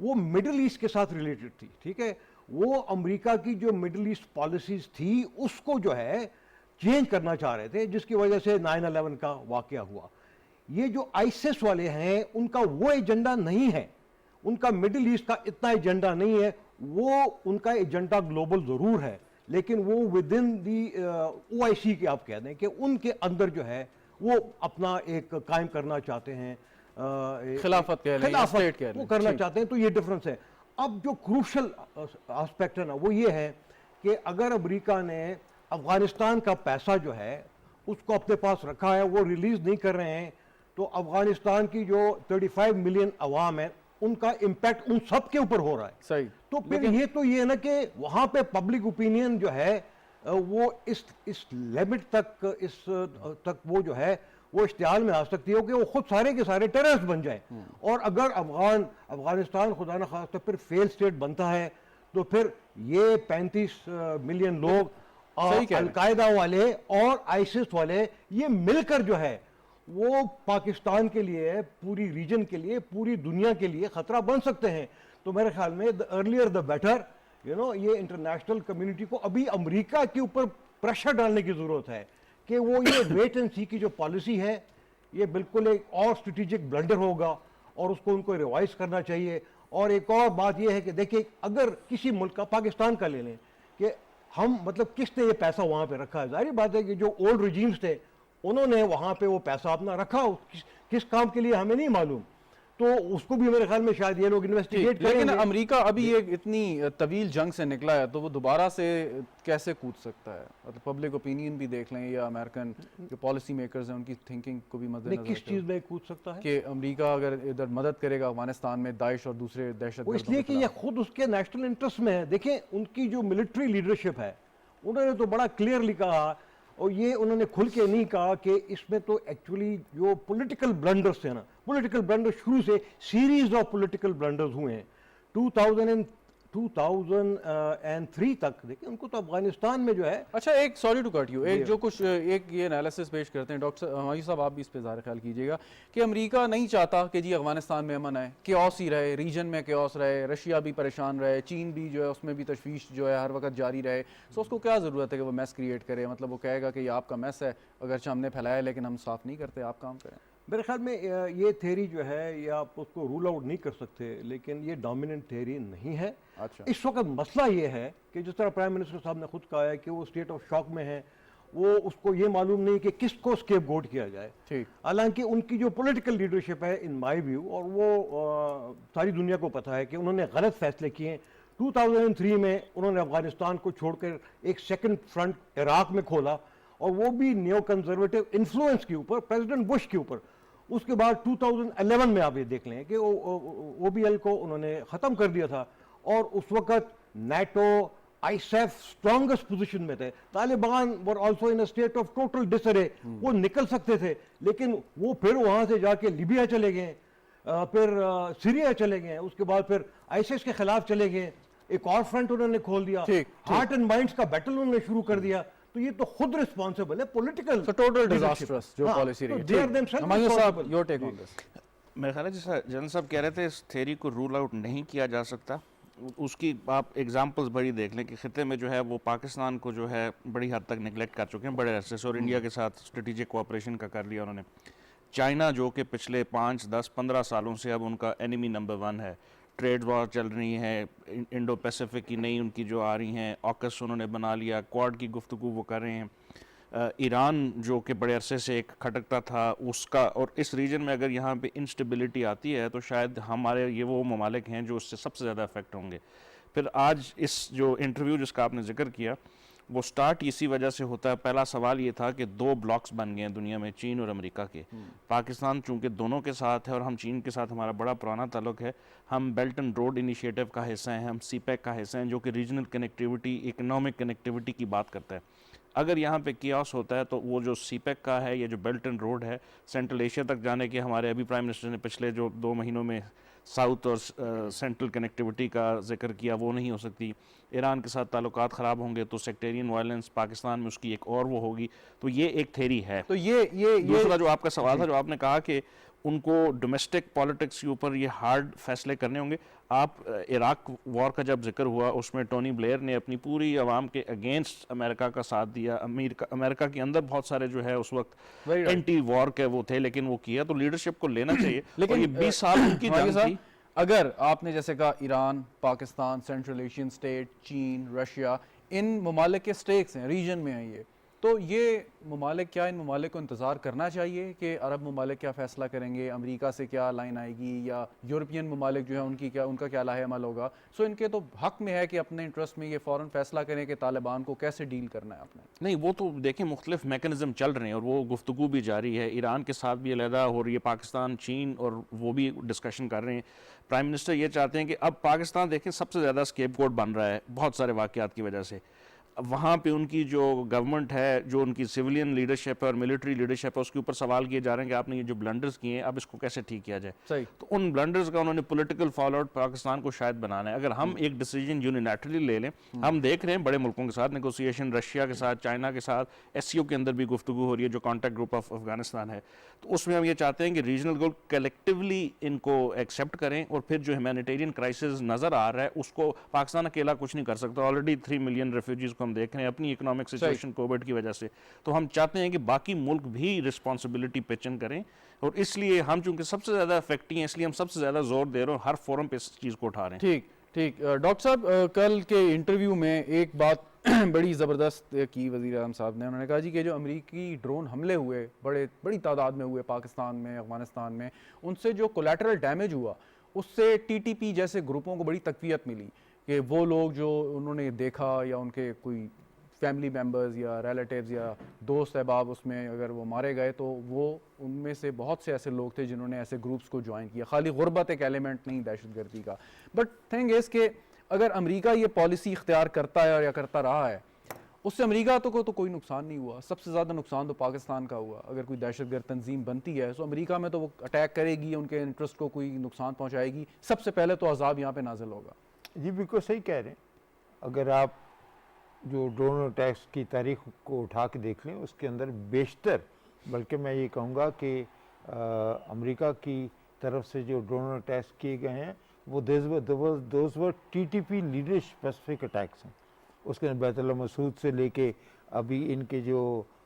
वो मिडिल ईस्ट के साथ रिलेटेड थी। ठीक है, वो अमेरिका की जो मिडिल ईस्ट पॉलिसीज थी उसको जो है चेंज करना चाह रहे थे, जिसकी वजह से 9/11 का वाकया हुआ। ये जो आईसिस वाले हैं, उनका वो एजेंडा नहीं है, उनका मिडिल ईस्ट का इतना एजेंडा नहीं है। वो उनका एजेंडा ग्लोबल ज़रूर है, लेकिन वो विद इन दी OIC के आप कह दें कि उनके अंदर जो है वो अपना एक कायम करना चाहते हैं, खिलाफत कह लें, वो करना चाहते हैं। तो ये डिफरेंस है। अब जो क्रूशल एस्पेक्ट है ना, वो ये है कि अगर अमेरिका ने अफगानिस्तान का पैसा जो है उसको अपने पास रखा है, वो रिलीज नहीं कर रहे हैं, तो अफगानिस्तान की जो 35 मिलियन अवाम है उनका इम्पैक्ट उन सब के ऊपर हो रहा है। सही। तो फिर ये तो ये है ना कि वहां पे पब्लिक ओपिनियन जो है वो इस लिमिट तक, इस तक वो जो है वो इश्तिहाल में आ सकती है कि वो खुद सारे के सारे टेररिस्ट बन जाए। और अगर अफगानिस्तान खुदा न खास्ता फिर फेल स्टेट बनता है, तो फिर ये 35 मिलियन लोग अलकायदा वाले और आईसिस वाले ये मिलकर जो है वो पाकिस्तान के लिए, पूरी रीजन के लिए, पूरी दुनिया के लिए खतरा बन सकते हैं। तो मेरे ख्याल में द अर्लियर द बेटर, ये इंटरनेशनल कम्युनिटी को अभी अमेरिका के ऊपर प्रेशर डालने की जरूरत है कि वो ये वेट एंड सी की जो पॉलिसी है ये बिल्कुल एक और स्ट्रेटेजिक ब्लंडर होगा और उसको उनको रिवाइज करना चाहिए। और एक और बात ये है कि देखिए, अगर किसी मुल्क का, पाकिस्तान का ले लें, कि हम मतलब किसने ये पैसा वहां पे रखा है, जाहिर बात है कि जो ओल्ड रिजीम्स थे उन्होंने वहां पे वो पैसा अपना रखा, किस काम के लिए हमें नहीं मालूम, तो उसको भी मेरे ख्याल में शायद ये लोग इन्वेस्टिगेट करेंगे। लेकिन अमेरिका अभी एक इतनी तवील जंग से निकला है, तो वो दोबारा से कैसे कूद सकता है? मतलब पब्लिक ओपिनियन भी देख लें या अमेरिकन जो पॉलिसी मेकर्स हैं उनकी थिंकिंग को भी मद्देनजर किस चीज में कूद सकता है कि अमेरिका अगर इधर मदद करेगा अफगानिस्तान में दाइश और दूसरे दहशत, वो इसलिए कि ये खुद उसके नेशनल इंटरेस्ट में है। देखें, उनकी जो मिलिट्री लीडरशिप है उन्होंने तो बड़ा क्लियरली कहा, और ये उन्होंने खुल के नहीं कहा कि इसमें तो एक्चुअली जो पॉलिटिकल ब्लंडर्स थे ना, पॉलिटिकल ब्लंडर शुरू से सीरीज ऑफ पॉलिटिकल ब्लंडर्स हुए हैं 2003 तक। देखिए उनको तो अफगानिस्तान में जो है, अच्छा एक सॉरी टू कट यू, एक जो कुछ एक ये एनालिसिस पेश करते हैं डॉक्टर हमारी साहब, आप भी इस पे ज़ाहिर ख्याल कीजिएगा कि अमेरिका नहीं चाहता कि जी अफगानिस्तान में अमन आए, केओस ही रहे, रीजन में केओस रहे, रशिया भी परेशान रहे, चीन भी जो है उसमें भी तशवीश जो है हर वक्त जारी रहे। सो उसको क्या ज़रूरत है कि वो मैस क्रिएट करे? मतलब वो कहेगा कि ये आपका मैस है, अगरचे हमने फैलाया लेकिन हम साफ़ नहीं करते, आप काम करें। मेरे ख्याल में ये थेरी जो है, ये आप उसको रूल आउट नहीं कर सकते, लेकिन ये डोमिनेंट थेरी नहीं है। अच्छा, इस वक्त मसला ये है कि जिस तरह प्राइम मिनिस्टर साहब ने खुद कहा है कि वो स्टेट ऑफ शॉक में है, वो उसको ये मालूम नहीं कि किसको स्केपगोट किया जाए। ठीक, हालांकि उनकी जो पॉलिटिकल लीडरशिप है इन माय व्यू, और वो सारी दुनिया को पता है कि उन्होंने गलत फैसले किए हैं। 2003 में उन्होंने अफगानिस्तान को छोड़कर एक सेकंड फ्रंट इराक में खोला, और वो भी न्यो कंजर्वेटिव इन्फ्लुएंस के ऊपर, प्रेसिडेंट बुश के ऊपर। उसके बाद 2011 में आप ये देख लें कि OBL को उन्होंने ख़त्म कर दिया था, और उस वक्त NATO, ISAF स्ट्रॉन्गेस्ट पोजीशन में थे। Taliban were also in a state of total disarray, वो निकल सकते थे, लेकिन वो फिर वहाँ से जाके लीबिया चले गए, फिर सीरिया चले गए, उसके बाद फिर ISIS के खिलाफ चले गए, एक और फ्रंट उन्होंने खोल दिया, हार्ट एंड माइंड्स का बैटल उन्होंने शुरू कर दिया। तो ये तो खुद रिस्पॉन्सिबल है पॉलिटिकल, टोटल डिजास्टरस जो पॉलिसी रही है। हमारे साहब योर टेक ऑन दिस। मेरे ख्याल है जैसा जनरल साहब कह रहे थे, इस थेरी को रूल आउट नहीं किया जा सकता। उसकी आप एग्जांपल्स बड़ी देख लें कि खिते में जो है वो पाकिस्तान को जो है बड़ी हद तक निगलेक्ट कर चुके हैं बड़े अरसे से, और इंडिया के साथ स्ट्रेटेजिक कोऑपरेशन का कर लिया उन्होंने। चाइना जो कि पिछले 5, 10, 15 सालों से अब उनका एनिमी नंबर 1 है, ट्रेड वॉर चल रही है, इंडो पैसिफिक की नई उनकी जो आ रही हैं, ऑकस उन्होंने बना लिया, क्वाड की गुफ्तगू वो कर रहे हैं। ईरान जो कि बड़े अरसे से एक खटकता था उसका, और इस रीजन में अगर यहाँ पे इंस्टेबिलिटी आती है तो शायद हमारे ये वो ममालिक हैं जो उससे सबसे ज़्यादा अफेक्ट होंगे। फिर आज इस जो इंटरव्यू जिसका आपने जिक्र किया, वो स्टार्ट इसी वजह से होता है। पहला सवाल ये था कि 2 ब्लॉक्स बन गए हैं दुनिया में, चीन और अमेरिका के। पाकिस्तान चूंकि दोनों के साथ है और हम चीन के साथ हमारा बड़ा पुराना ताल्लुक है, हम बेल्ट एंड रोड इनिशिएटिव का हिस्सा हैं, हम CPEC का हिस्सा हैं जो कि रीजनल कनेक्टिविटी, इकोनॉमिक कनेक्टिविटी की बात करता है। अगर यहाँ पे कियास होता है तो वो जो CPEC का है, ये जो बेल्ट एंड रोड है, सेंट्रल एशिया तक जाने के हमारे अभी प्राइम मिनिस्टर ने पिछले जो 2 महीनों में साउथ और सेंट्रल कनेक्टिविटी का जिक्र किया, वो नहीं हो सकती। ईरान के साथ ताल्लुकात ख़राब होंगे तो सेक्टेरियन वायलेंस पाकिस्तान में उसकी एक और वो होगी। तो ये एक थेरी है। तो ये दूसरा जो आपका सवाल था, जो आपने कहा कि उनको डोमेस्टिक पॉलिटिक्स के ऊपर ये हार्ड फैसले करने होंगे। आप इराक वॉर का जब जिक्र हुआ, उसमें टोनी ब्लेयर ने अपनी पूरी आवाम के अगेंस्ट अमेरिका का साथ दिया। अमेरिका के अंदर बहुत सारे जो है उस वक्त एंटी वॉर के वो थे, लेकिन वो किया। तो लीडरशिप को लेना चाहिए। लेकिन ये 20 साल उनकी जंग थी। अगर आपने जैसे कहा Iran, Pakistan, central Asian state, चीन, रशिया, इन ममालिक के स्टेक्स हैं, रीजन में हैं ये, तो ये ममालिक क्या, इन ममालिक को इंतज़ार करना चाहिए कि अरब ममालिक क्या फ़ैसला करेंगे, अमेरिका से क्या लाइन आएगी, या यूरोपियन ममालिक जो है उनका क्या लाहे अमल होगा? सो इनके तो हक़ में है कि अपने इंटरेस्ट में ये फ़ौरन फ़ैसला करें कि तालिबान को कैसे डील करना है आपने। नहीं, वो तो देखें मुख्तलिफ मैकेनिज्म चल रहे हैं और वो गुफ्तगू भी जारी है। ईरान के साथ भी अलहदा हो रही है, पाकिस्तान, चीन, और वो भी डिस्कशन कर रहे हैं। प्राइम मिनिस्टर ये चाहते हैं कि अब पाकिस्तान देखें सबसे ज़्यादा स्केपगोट बन रहा है बहुत सारे वाक़यात की वजह से। वहाँ पे उनकी जो गवर्नमेंट है, जो उनकी सिविलियन लीडरशिप है और मिलिट्री लीडरशिप है, उसके ऊपर सवाल किए जा रहे हैं कि आपने ये जो ब्लंडर्स किए हैं अब इसको कैसे ठीक किया जाए। सही। तो उन ब्लंडर्स का उन्होंने पॉलिटिकल फॉलोआउट पाकिस्तान को शायद बनाना है। अगर हम एक डिसीजन यूनिलैटरली ले लें, हम देख रहे हैं बड़े मुल्कों के साथ नेगोशिएशन, रशिया के साथ, चाइना के साथ, SCO के अंदर भी गुफ्तगू हो रही है जो कॉन्टैक्ट ग्रुप ऑफ अफगानिस्तान है। तो उसमें हम ये चाहते हैं कि रीजनल गोल कलेक्टिवली इनको एक्सेप्ट करें, और फिर जो ह्यूमैनिटेरियन क्राइसिस नज़र आ रहा है उसको पाकिस्तान अकेला कुछ नहीं कर सकता। ऑलरेडी 3 मिलियन रेफ्यूजीज को हम देख रहे हैं अपनी इकोनॉमिक सिचुएशन कोविड की वजह से। तो हम चाहते हैं कि बाकी मुल्क भी रिस्पॉन्सिबिलिटी पिचन करें, और इसलिए हम चूंकि सबसे ज़्यादा अफेक्टी हैं, इसलिए हम सबसे ज़्यादा जोर दे रहे हैं, हर फोरम पे इस चीज़ को उठा रहे हैं। ठीक। डॉक्टर साहब, कल के इंटरव्यू में एक बात बड़ी ज़बरदस्त की वज़ीर आज़म साहब ने, उन्होंने कहा जी कि जो अमेरिकी ड्रोन हमले हुए बड़ी तादाद में हुए पाकिस्तान में, अफगानिस्तान में, उनसे जो कोलैटरल डैमेज हुआ उससे TTP जैसे ग्रुपों को बड़ी तक़वियत मिली कि वो लोग जो उन्होंने देखा या उनके कोई फैमिली मेम्बर्स या रिलेटिव्स या दोस्त अहबाब उसमें अगर वो मारे गए, तो वो उनमें से बहुत से ऐसे लोग थे जिन्होंने ऐसे ग्रुप्स को ज्वाइन किया। खाली गुर्बत एक एलिमेंट नहीं दहशतगर्दी का। बट थिंग इज़ कि अगर अमेरिका ये पॉलिसी इख्तियार करता है या करता रहा है, उससे अमेरिका को तो कोई नुकसान नहीं हुआ, सबसे ज़्यादा नुकसान तो पाकिस्तान का हुआ। अगर कोई दहशतगर्द तंजीम बनती है तो अमेरिका में तो वो अटैक करेगी, उनके इंटरेस्ट को कोई नुकसान पहुंचाएगी, सबसे पहले तो अजाब यहाँ पे नाजिल होगा। जी बिल्कुल सही कह रहे हैं। अगर आप जो ड्रोन अटैक्स की तारीख को उठा के देख लें, उसके अंदर बेशतर, बल्कि मैं ये कहूँगा कि अमेरिका की तरफ से जो ड्रोन अटैक्स किए गए हैं वो those were TTP leader specific attacks हैं। उसके अंदर बैतुल मसूद से लेके अभी इनके जो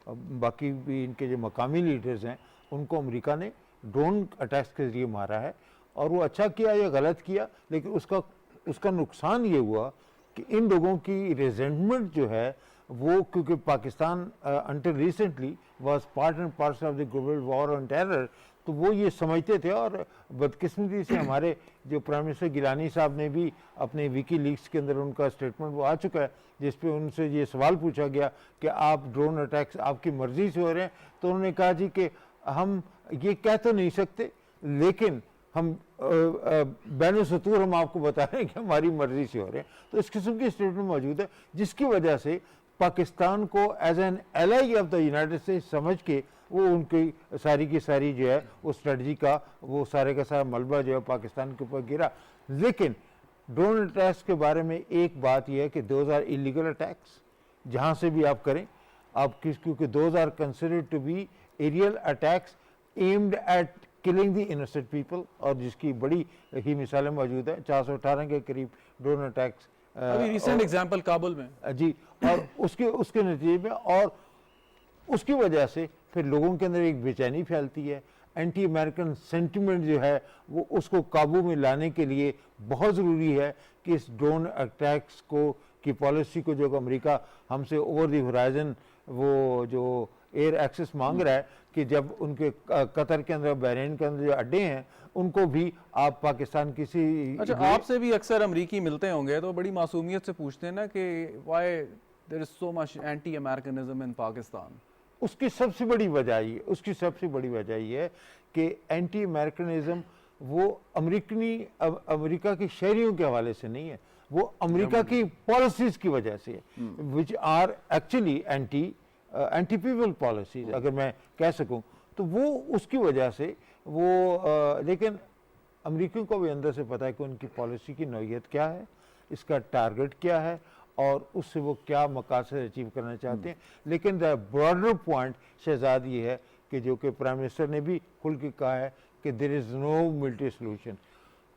बाकी भी इनके जो मकामी लीडर्स हैं उनको अमेरिका ने ड्रोन अटैक्स के ज़रिए मारा है। और वो अच्छा किया या गलत किया, लेकिन उसका नुकसान ये हुआ कि इन लोगों की रिजेंटमेंट जो है वो, क्योंकि Pakistan until recently was part and parcel of the global war on terror, तो वो ये समझते थे। और बदकिस्मती से हमारे जो प्राइम मिनिस्टर गिलानी साहब ने भी अपने विकीलीक्स के अंदर उनका स्टेटमेंट वो आ चुका है, जिस पे उनसे ये सवाल पूछा गया कि आप ड्रोन अटैक्स आपकी मर्ज़ी से हो रहे हैं, तो उन्होंने कहा जी कि हम ये कह तो नहीं सकते, लेकिन हम बैन सतूर हम आपको बता रहे हैं कि हमारी मर्ज़ी से हो रहे हैं। तो इस किस्म की स्टेटमेंट मौजूद है, जिसकी वजह से पाकिस्तान को as an ally of the United States समझ के वो उनकी सारी की सारी जो है वो स्ट्रेटजी का वो सारे का सारा मलबा जो है पाकिस्तान के ऊपर गिरा। लेकिन ड्रोन अटैक्स के बारे में एक बात यह है कि दोज आर इलीगल अटैक्स, जहाँ से भी आप करें आप क्योंकि those are considered to be aerial attacks aimed at killing the innocent people, और जिसकी बड़ी ही मिसालें मौजूद हैं। 418 के करीब ड्रोन अटैक्स अभी रिसेंट एग्जांपल काबुल में जी, और उसके नतीजे में और उसकी वजह से फिर लोगों के अंदर एक बेचैनी फैलती है। एंटी अमेरिकन सेंटिमेंट जो है वो उसको काबू में लाने के लिए बहुत ज़रूरी है कि इस ड्रोन अटैक्स को की पॉलिसी को जो अमेरिका हमसे ओवर द होराइजन वो जो एयर एक्सेस मांग रहा है कि जब उनके कतर के अंदर बहरीन के अंदर जो अड्डे हैं उनको भी आप पाकिस्तान किसी अच्छा आपसे भी अक्सर अमरीकी मिलते होंगे तो बड़ी मासूमियत से पूछते हैं ना कि why there is so much anti Americanism in Pakistan. उसकी सबसे बड़ी वजह ये है कि एंटी अमेरिकनिज्म वो अमेरिका के शहरियों के हवाले से नहीं है, वो अमेरिका की पॉलिसीज़ की वजह से है, which are actually anti people policies अगर मैं कह सकूं, तो वो उसकी वजह से वो लेकिन अमेरिकियों को भी अंदर से पता है कि उनकी पॉलिसी की नौयत क्या है, इसका टारगेट क्या है और उससे वो क्या मकासद अचीव करना चाहते हैं। लेकिन द ब्रॉडर पॉइंट शहजाद ये है कि जो कि प्राइम मिनिस्टर ने भी खुल के कहा है कि there is no military solution.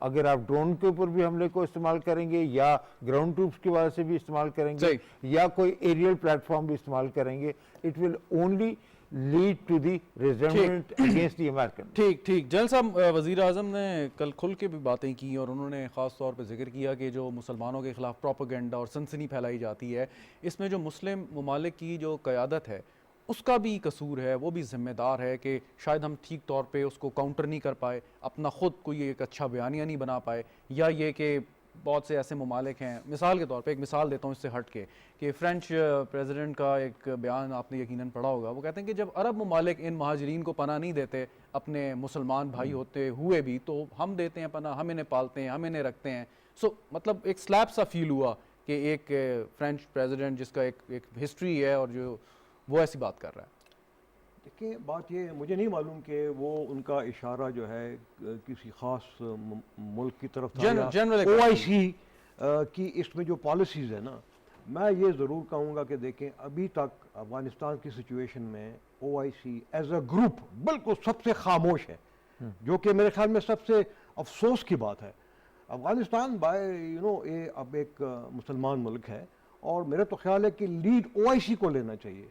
अगर आप ड्रोन के ऊपर भी हमले को इस्तेमाल करेंगे या ग्राउंड ट्रूप्स की वजह से भी इस्तेमाल करेंगे या कोई एरियल प्लेटफॉर्म भी इस्तेमाल करेंगे, it will only lead to the resentment against the American. ठीक जनरल साहब, वज़ीर आज़म ने कल खुल के भी बातें की और उन्होंने ख़ास तौर पर जिक्र किया कि जो मुसलमानों के ख़िलाफ़ प्रोपेगेंडा और सनसनी फैलाई जाती है, इसमें जो मुस्लिम ममालिक की जो क़यादत है उसका भी कसूर है, वो भी ज़िम्मेदार है कि शायद हम ठीक तौर पे उसको काउंटर नहीं कर पाए, अपना ख़ुद कोई एक अच्छा बयानिया नहीं बना पाए, या ये कि बहुत से ऐसे ममालिक हैं, मिसाल के तौर पे एक मिसाल देता हूँ इससे हट के कि फ़्रेंच प्रेसिडेंट का एक बयान आपने यकीनन पढ़ा होगा, वो कहते हैं कि जब अरब ममालिक इन महाजरीन को पनाह नहीं देते अपने मुसलमान भाई होते हुए भी, तो हम देते हैं पनाह, हम इन्हें पालते हैं, हम इन्हें रखते हैं। सो मतलब एक स्लैप सा फील हुआ कि एक फ़्रेंच प्रेसिडेंट जिसका एक हिस्ट्री है और जो वो ऐसी बात कर रहा है। देखिए बात ये मुझे नहीं मालूम कि वो उनका इशारा जो है किसी ख़ास मुल्क की तरफ था या OIC की इसमें जो पॉलिसीज़ है ना, मैं ये ज़रूर कहूँगा कि देखें अभी तक अफ़गानिस्तान की सिचुएशन में OIC एज अ ग्रुप बिल्कुल सबसे खामोश है, जो कि मेरे ख्याल में सबसे अफसोस की बात है। अफ़गानिस्तान अब एक मुसलमान मुल्क है और मेरा तो ख्याल है कि लीड OIC को लेना चाहिए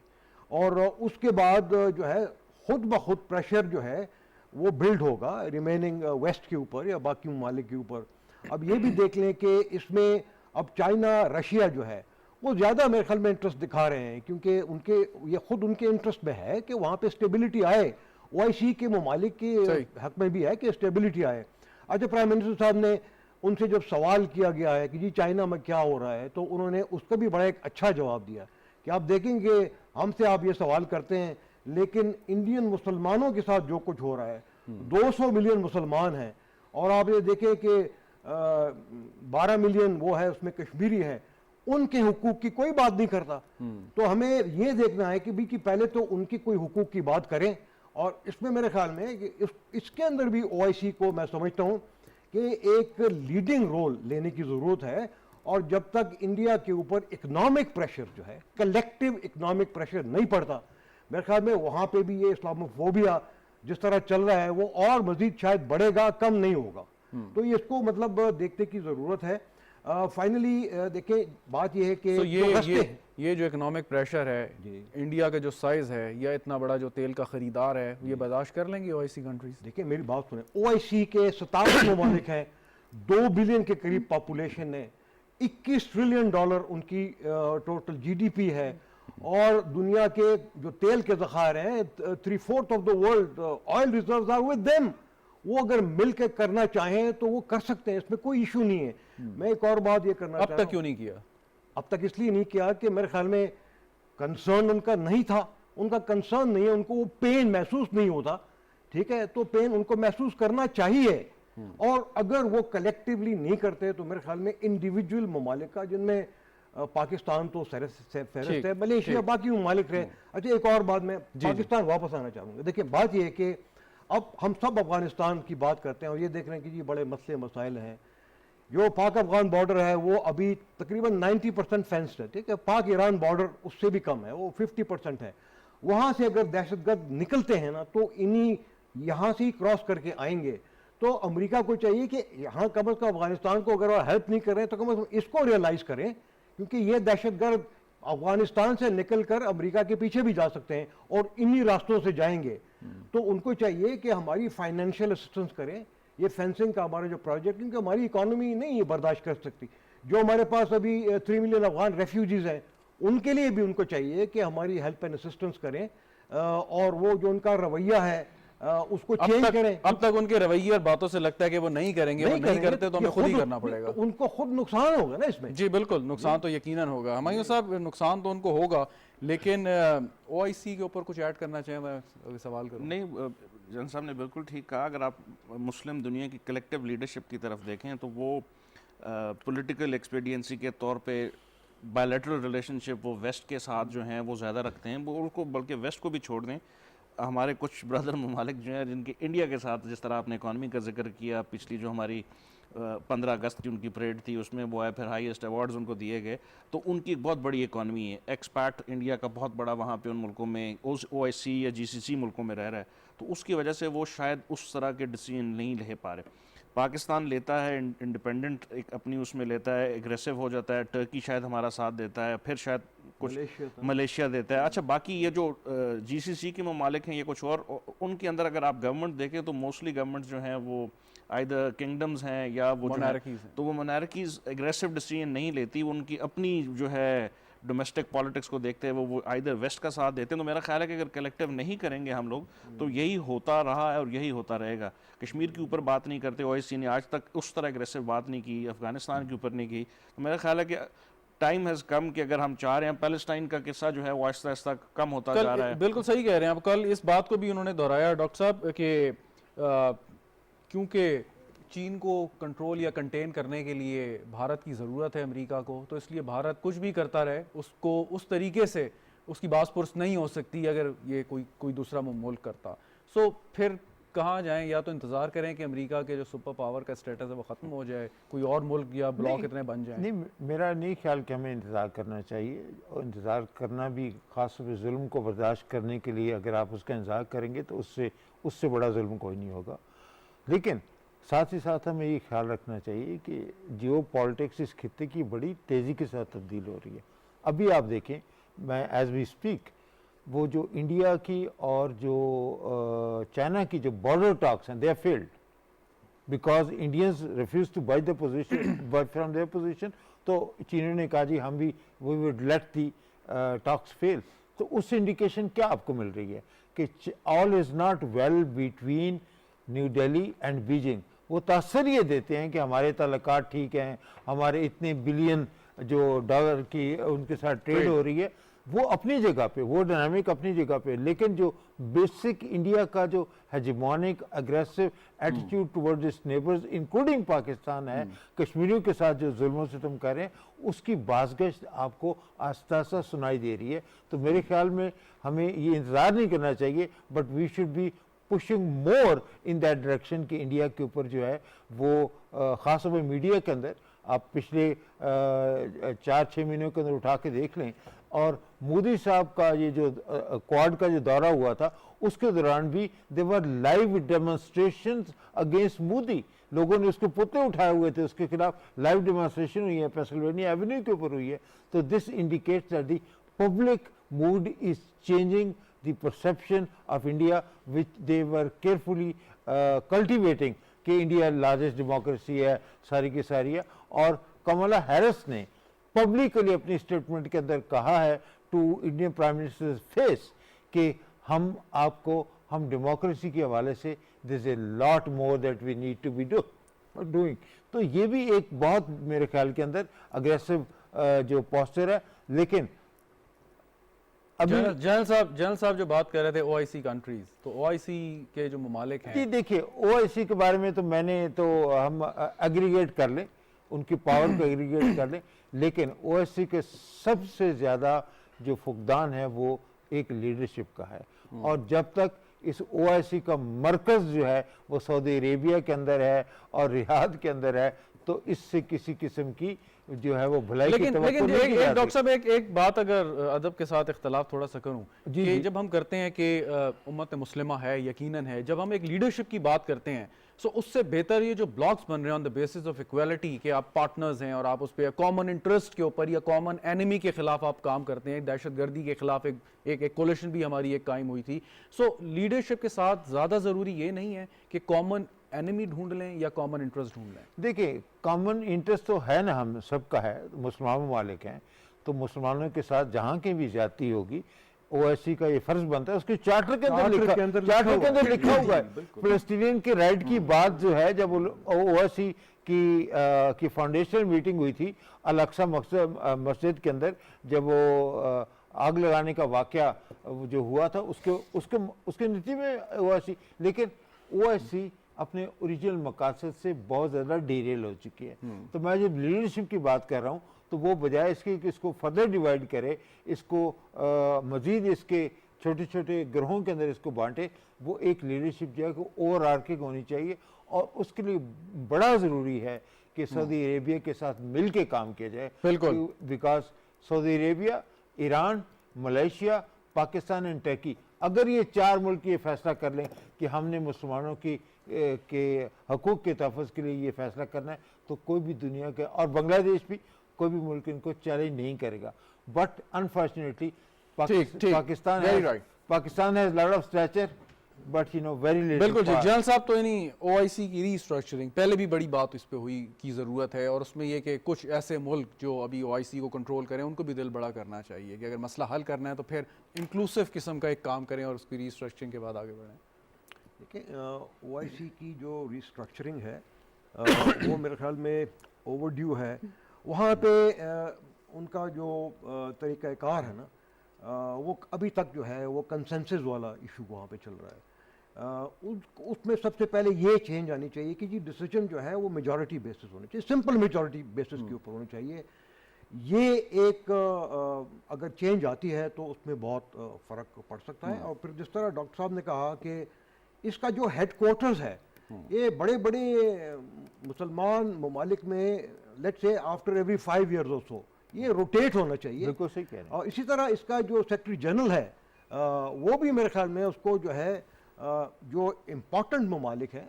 और उसके बाद जो है खुद ब खुद प्रेशर जो है वो बिल्ड होगा रिमेनिंग वेस्ट के ऊपर या बाकी ममालिक के ऊपर। अब ये भी देख लें कि इसमें अब चाइना रशिया जो है वो ज़्यादा मेरे ख्याल में इंटरेस्ट दिखा रहे हैं, क्योंकि ये खुद उनके इंटरेस्ट में है कि वहाँ पे स्टेबिलिटी आए, OIC के ममालिक के हक में भी है कि स्टेबिलिटी आए। अच्छा, प्राइम मिनिस्टर साहब ने उनसे जब सवाल किया गया है कि जी चाइना में क्या हो रहा है, तो उन्होंने उसका भी बड़ा एक अच्छा जवाब दिया कि आप देखेंगे हमसे आप ये सवाल करते हैं, लेकिन इंडियन मुसलमानों के साथ जो कुछ हो रहा है, 200 मिलियन मुसलमान हैं और आप ये देखें कि 12 मिलियन वो है उसमें कश्मीरी हैं, उनके हुकूक की कोई बात नहीं करता। तो हमें ये देखना है कि भी कि पहले तो उनकी कोई हुकूक की बात करें, और इसमें मेरे ख्याल में कि इसके अंदर भी ओआईसी को मैं समझता हूँ कि एक लीडिंग रोल लेने की ज़रूरत है। और जब तक इंडिया के ऊपर इकोनॉमिक प्रेशर जो है, कलेक्टिव इकोनॉमिक प्रेशर नहीं पड़ता, मेरे ख्याल में वहाँ पे भी ये इस्लामोफोबिया जिस तरह चल रहा है वो और मजीद शायद बढ़ेगा, कम नहीं होगा। तो ये इसको मतलब देखने की ज़रूरत है। फाइनली देखिए बात ये है कि तो जो ये जो इकोनॉमिक प्रेशर है, इंडिया का जो साइज है या इतना बड़ा जो तेल का खरीदार है, ये बर्दाश्त कर लेंगे ओआईसी कंट्रीज? देखिए मेरी बात सुने, ओआईसी के 57 ममालिक हैं, 2 बिलियन के करीब पॉपुलेशन है, $21 ट्रिलियन उनकी टोटल जीडीपी है, और दुनिया के जो तेल के ज़खायर हैं 3/4 of the world oil reserves are with them. वो अगर मिलकर करना चाहें तो वो कर सकते हैं, इसमें कोई इशू नहीं है। मैं एक और बात ये करना अब तक क्यों नहीं किया? अब तक इसलिए नहीं किया कि मेरे ख्याल में कंसर्न उनका नहीं था, उनका कंसर्न नहीं है, उनको वो पेन महसूस नहीं होता, ठीक है, तो पेन उनको महसूस करना चाहिए। और अगर वो कलेक्टिवली नहीं करते तो मेरे ख्याल में इंडिविजुअल ममालिक का, जिनमें पाकिस्तान तो फहरिस्त है, मलेशिया, बाकी ममालिक रहे। अच्छा एक और बात मैं पाकिस्तान वापस आना चाहूँगा। देखिए बात यह है कि अब हम सब अफगानिस्तान की बात करते हैं और ये देख रहे हैं कि जी बड़े मसले मसाइल हैं। जो पाक अफगान बॉर्डर है वो अभी तकरीबन 90% फेंस्ड है, ठीक है। पाक ईरान बॉर्डर उससे भी कम है, वो 50% है। वहाँ से अगर दहशतगर्द निकलते हैं ना तो इन्हीं यहाँ से ही क्रॉस करके आएंगे। तो अमेरिका को चाहिए कि यहाँ कम अज़ कम अफगानिस्तान को अगर वो हेल्प नहीं कर रहे हैं तो कम अज़ कम इसको रियलाइज़ करें, क्योंकि ये दहशतगर्द अफगानिस्तान से निकलकर अमेरिका के पीछे भी जा सकते हैं और इन्हीं रास्तों से जाएंगे। तो उनको चाहिए कि हमारी फाइनेंशियल असिस्टेंस करें, ये फेंसिंग का हमारा जो प्रोजेक्ट, क्योंकि हमारी इकोनॉमी नहीं ये बर्दाश्त कर सकती। जो हमारे पास अभी 3 मिलियन अफगान रेफ्यूजीज़ हैं, उनके लिए भी उनको चाहिए कि हमारी हेल्प एंड असिस्टेंस करें, और वो जो उनका रवैया है उसको चेंज करें। अब तक उनके रवैये और बातों से लगता है कि वो नहीं करेंगे, वो नहीं करते तो हमें खुद ही करना पड़ेगा। तो उनको खुद नुकसान होगा ना इसमें। जी बिल्कुल, नुकसान तो यकीनन होगा। हमायूं साहब, नुकसान तो उनको होगा, लेकिन ओआईसी के ऊपर कुछ ऐड करना चाहिए? मैं सवाल करूँ। नहीं, जन साहब ने बिल्कुल ठीक कहा। अगर आप मुस्लिम दुनिया की कलेक्टिव लीडरशिप की तरफ देखें तो वो पॉलिटिकल एक्सपीडियंसी के तौर पे बायलैटरल रिलेशनशिप वो वेस्ट के साथ जो हैं वो ज़्यादा रखते हैं। वो उनको बल्कि वेस्ट को भी छोड़ दें, हमारे कुछ ब्रदर ममालिक जो हैं जिनके इंडिया के साथ, जिस तरह आपने इकॉनमी का जिक्र किया, पिछली जो हमारी 15 अगस्त की उनकी परेड थी उसमें वो आए, फिर हाईएस्ट अवार्ड्स उनको दिए गए, तो उनकी एक बहुत बड़ी इकॉनमी है। एक्सपैट इंडिया का बहुत बड़ा वहाँ पे उन मुल्कों में, ओआईसी या जीसीसी मुल्कों में रह रहा है, तो उसकी वजह से वो शायद उस तरह के डिसीजन नहीं ले पा रहे। पाकिस्तान लेता है इंडिपेंडेंट, एक अपनी उसमें लेता है, एग्रेसिव हो जाता है। टर्की शायद हमारा साथ देता है, फिर शायद कुछ मलेशिया देता है। अच्छा, बाकी ये जो जीसीसी के ममालिक हैं, ये कुछ और, उनके अंदर अगर आप गवर्नमेंट देखें तो मोस्टली गवर्नमेंट जो हैं वो आइदर किंगडम्स हैं या वो मोनार्कीज़ हैं। तो वो मोनार्कीज़ एग्रेसिव डिसीजन नहीं लेती, उनकी अपनी जो है डोमेस्टिक पॉलिटिक्स को देखते हैं वो आइदर वेस्ट का साथ देते हैं। तो मेरा ख्याल है कि अगर कलेक्टिव नहीं करेंगे हम लोग तो यही होता रहा है और यही होता रहेगा। कश्मीर के ऊपर बात नहीं करते, ओआईसी ने आज तक उस तरह एग्रेसिव बात नहीं की, अफगानिस्तान के ऊपर नहीं की। तो मेरा ख्याल है कि टाइम हैज़ कम कि अगर हम चाह रहे हैं, पैलेस्टाइन का किस्सा जो है वो आहिस्ता आहिस्ता कम होता जा रहा है। बिल्कुल सही कह रहे हैं आप। कल इस बात को भी उन्होंने दोहराया डॉक्टर साहब कि क्योंकि चीन को कंट्रोल या कंटेन करने के लिए भारत की ज़रूरत है अमेरिका को, तो इसलिए भारत कुछ भी करता रहे, उसको उस तरीके से उसकी बासपुरस नहीं हो सकती अगर ये कोई दूसरा मुल्क करता। सो फिर कहाँ जाएं? या तो इंतज़ार करें कि अमेरिका के जो सुपर पावर का स्टेटस है वो ख़त्म हो जाए, कोई और मुल्क या ब्लॉक इतने बन जाए। नहीं, मेरा नहीं ख्याल कि हमें इंतज़ार करना चाहिए। और इंतज़ार करना भी ख़ास तौर पर जुल्म को बर्दाश्त करने के लिए, अगर आप उसका इंतज़ार करेंगे तो उससे बड़ा जुल्म कोई नहीं होगा। लेकिन साथ ही साथ हमें ये ख्याल रखना चाहिए कि जियो पॉलिटिक्स इस खित्ते की बड़ी तेज़ी के साथ तब्दील हो रही है। अभी आप देखें, मैं एज वी स्पीक वो जो इंडिया की और जो चाइना की जो बॉर्डर टॉक्स हैं, they are failed because Indians refuse to buy the position buy from their position. तो चीन ने कहा जी हम भी we would let the talks fail. तो उससे इंडिकेशन क्या आपको मिल रही है कि all is not well between New Delhi and Beijing. वो तासर ये देते हैं कि हमारे ताल्लुकात ठीक हैं, हमारे इतने बिलियन जो डॉलर की उनके साथ ट्रेड हो रही है, वो अपनी जगह पे, वो डायनामिक अपनी जगह पे, लेकिन जो बेसिक इंडिया का जो hegemonic aggressive attitude towards it's neighbours including Pakistan है, कश्मीरियों के साथ जो जुल्म सितम कर रहे हैं, उसकी बाज़गश्त आपको आस्ता आस्ता सुनाई दे रही है। तो मेरे ख्याल में हमें ये इंतज़ार नहीं करना चाहिए, but we should be pushing more in that direction कि इंडिया के ऊपर जो है वो ख़ास तौर पर मीडिया के अंदर आप पिछले 4-6 महीनों के अंदर उठा के देख लें, और मोदी साहब का ये जो क्वाड का जो दौरा हुआ था उसके दौरान भी देवर लाइव डेमोन्स्ट्रेशंस अगेंस्ट मोदी, लोगों ने उसके पुतले उठाए हुए थे, उसके खिलाफ लाइव डेमोन्स्ट्रेशन हुई है, पेंसिल्वेनिया एवेन्यू के ऊपर हुई है। तो this indicates that the public mood is changing the perception of India which they were carefully cultivating कि इंडिया लार्जेस्ट डेमोक्रेसी है, सारी की सारी है। और कमला हैरिस ने पब्लिकली अपनी स्टेटमेंट के अंदर कहा है to Indian prime minister face कि हम डेमोक्रेसी के हवाले से this is a lot more that we need to be doing. तो ये भी एक बहुत मेरे ख्याल के अंदर अग्रेसिव जो पोस्चर है। लेकिन अभी जनरल साहब जो बात कर रहे थे ओआईसी कंट्रीज, तो ओआईसी के जो ममालिक हैं, जी देखिए ओआईसी के बारे में तो हम एग्रीगेट कर लें, उनकी पावर को एग्रीगेट कर लें, लेकिन ओआईसी के सबसे ज़्यादा जो फुकदान है वो एक लीडरशिप का है। और जब तक इस ओआईसी का मरकज़ जो है वो सऊदी अरेबिया के अंदर है और रियाद के अंदर है, तो इससे किसी किस्म की जो है वो भलाई की लेकिन तवक्को नहीं की जा डॉक्टर सकती। साहब एक बात अगर अदब के साथ इख्तलाफ थोड़ा सा करूं जी, कि जी। जब हम करते हैं कि उम्मत मुस्लिमा है, यकीनन है, जब हम एक लीडरशिप की बात करते हैं, सो उससे बेहतर ये जो ब्लॉक्स बन रहे हैं on the basis of equality कि आप पार्टनर्स हैं और आप उस पर कॉमन इंटरेस्ट के ऊपर या कॉमन एनिमी के खिलाफ आप काम करते हैं। दहशतगर्दी के खिलाफ एक कोलिशन भी हमारी एक कायम हुई थी। सो लीडरशिप के साथ ज़्यादा ज़रूरी ये नहीं है कि कॉमन एनिमी ढूंढ लें या कॉमन इंटरेस्ट ढूंढ लें। देखिए कॉमन इंटरेस्ट तो है ना, हम सबका है, मुसलमान ममालिक हैं, तो मुसलमानों के साथ जहाँ की भी ज्यादती होगी ओआईसी का ये फर्ज बनता है, उसके चार्टर के अंदर लिखा हुआ है। फलस्तीनियन के राइट की बात जो है, जब ओआईसी की फाउंडेशनल मीटिंग हुई थी अल-अक्सा मस्जिद के अंदर, जब वो आग लगाने का वाकया जो हुआ था उसके नतीजे में ओआईसी, लेकिन ओआईसी अपने ओरिजिनल मकासद से बहुत ज़्यादा डेरेल हो चुकी है। तो मैं जब लीडरशिप की बात कर रहा हूँ तो वो बजाय इसके कि इसको फर्दर डिवाइड करे, इसको मज़ीद इसके छोटे छोटे ग्रोहों के अंदर इसको बांटे, वो एक लीडरशिप जो है कि ओवर आर्किंग होनी चाहिए। और उसके लिए बड़ा ज़रूरी है कि सऊदी अरेबिया के साथ मिल के काम किया जाए। बिल्कुल। Because Saudi Arabia, Iran, Malaysia, Pakistan and Turkey, अगर ये 4 मुल्क ये फैसला कर लें कि हमने मुसलमानों के हकूक़ के तहफ़्फ़ुज़ के लिए ये फैसला करना है, तो कोई भी दुनिया के, और बांग्लादेश भी, कोई भी मुल्क इनको चैलेंज नहीं करेगा। But unfortunately Pakistan has lot of stature but very little. बिल्कुल जी। जनरल साहब, तो यानी ओआईसी की रीस्ट्रक्चरिंग पहले भी बड़ी बात इस पे हुई की ज़रूरत है, और उसमें यह कि कुछ ऐसे मुल्क जो अभी ओआईसी को कंट्रोल करें उनको भी दिल बड़ा करना चाहिए कि अगर मसला हल करना है तो फिर इंक्लूसिव किस्म का एक काम करें और उसकी रीस्ट्रक्चरिंग के बाद आगे बढ़ें। देखिए ओआईसी की जो रिस्ट्रक्चरिंग है वो मेरे ख्याल में ओवरड्यू है। वहाँ पे उनका जो तरीक़ाकार है ना, वो अभी तक जो है वो कंसेंसस वाला इशू वहाँ पे चल रहा है। उसमें सबसे पहले ये चेंज आनी चाहिए कि जी डिसीजन जो है वो मेजॉरिटी बेसिस होने चाहिए, सिंपल मेजॉरिटी बेसिस के ऊपर होनी चाहिए। ये एक अगर चेंज आती है तो उसमें बहुत फ़र्क पड़ सकता है। और फिर जिस तरह डॉक्टर साहब ने कहा कि इसका जो हेडक्वार्टर्स है ये बड़े बड़े मुसलमान ममालिक में let's say after every 5 years और सो ये रोटेट होना चाहिए। बिल्कुल सही कह रहे हैं। और इसी तरह इसका जो सेक्रेटरी जनरल है वो भी मेरे ख्याल में उसको जो है जो इम्पोर्टेंट ममालिक हैं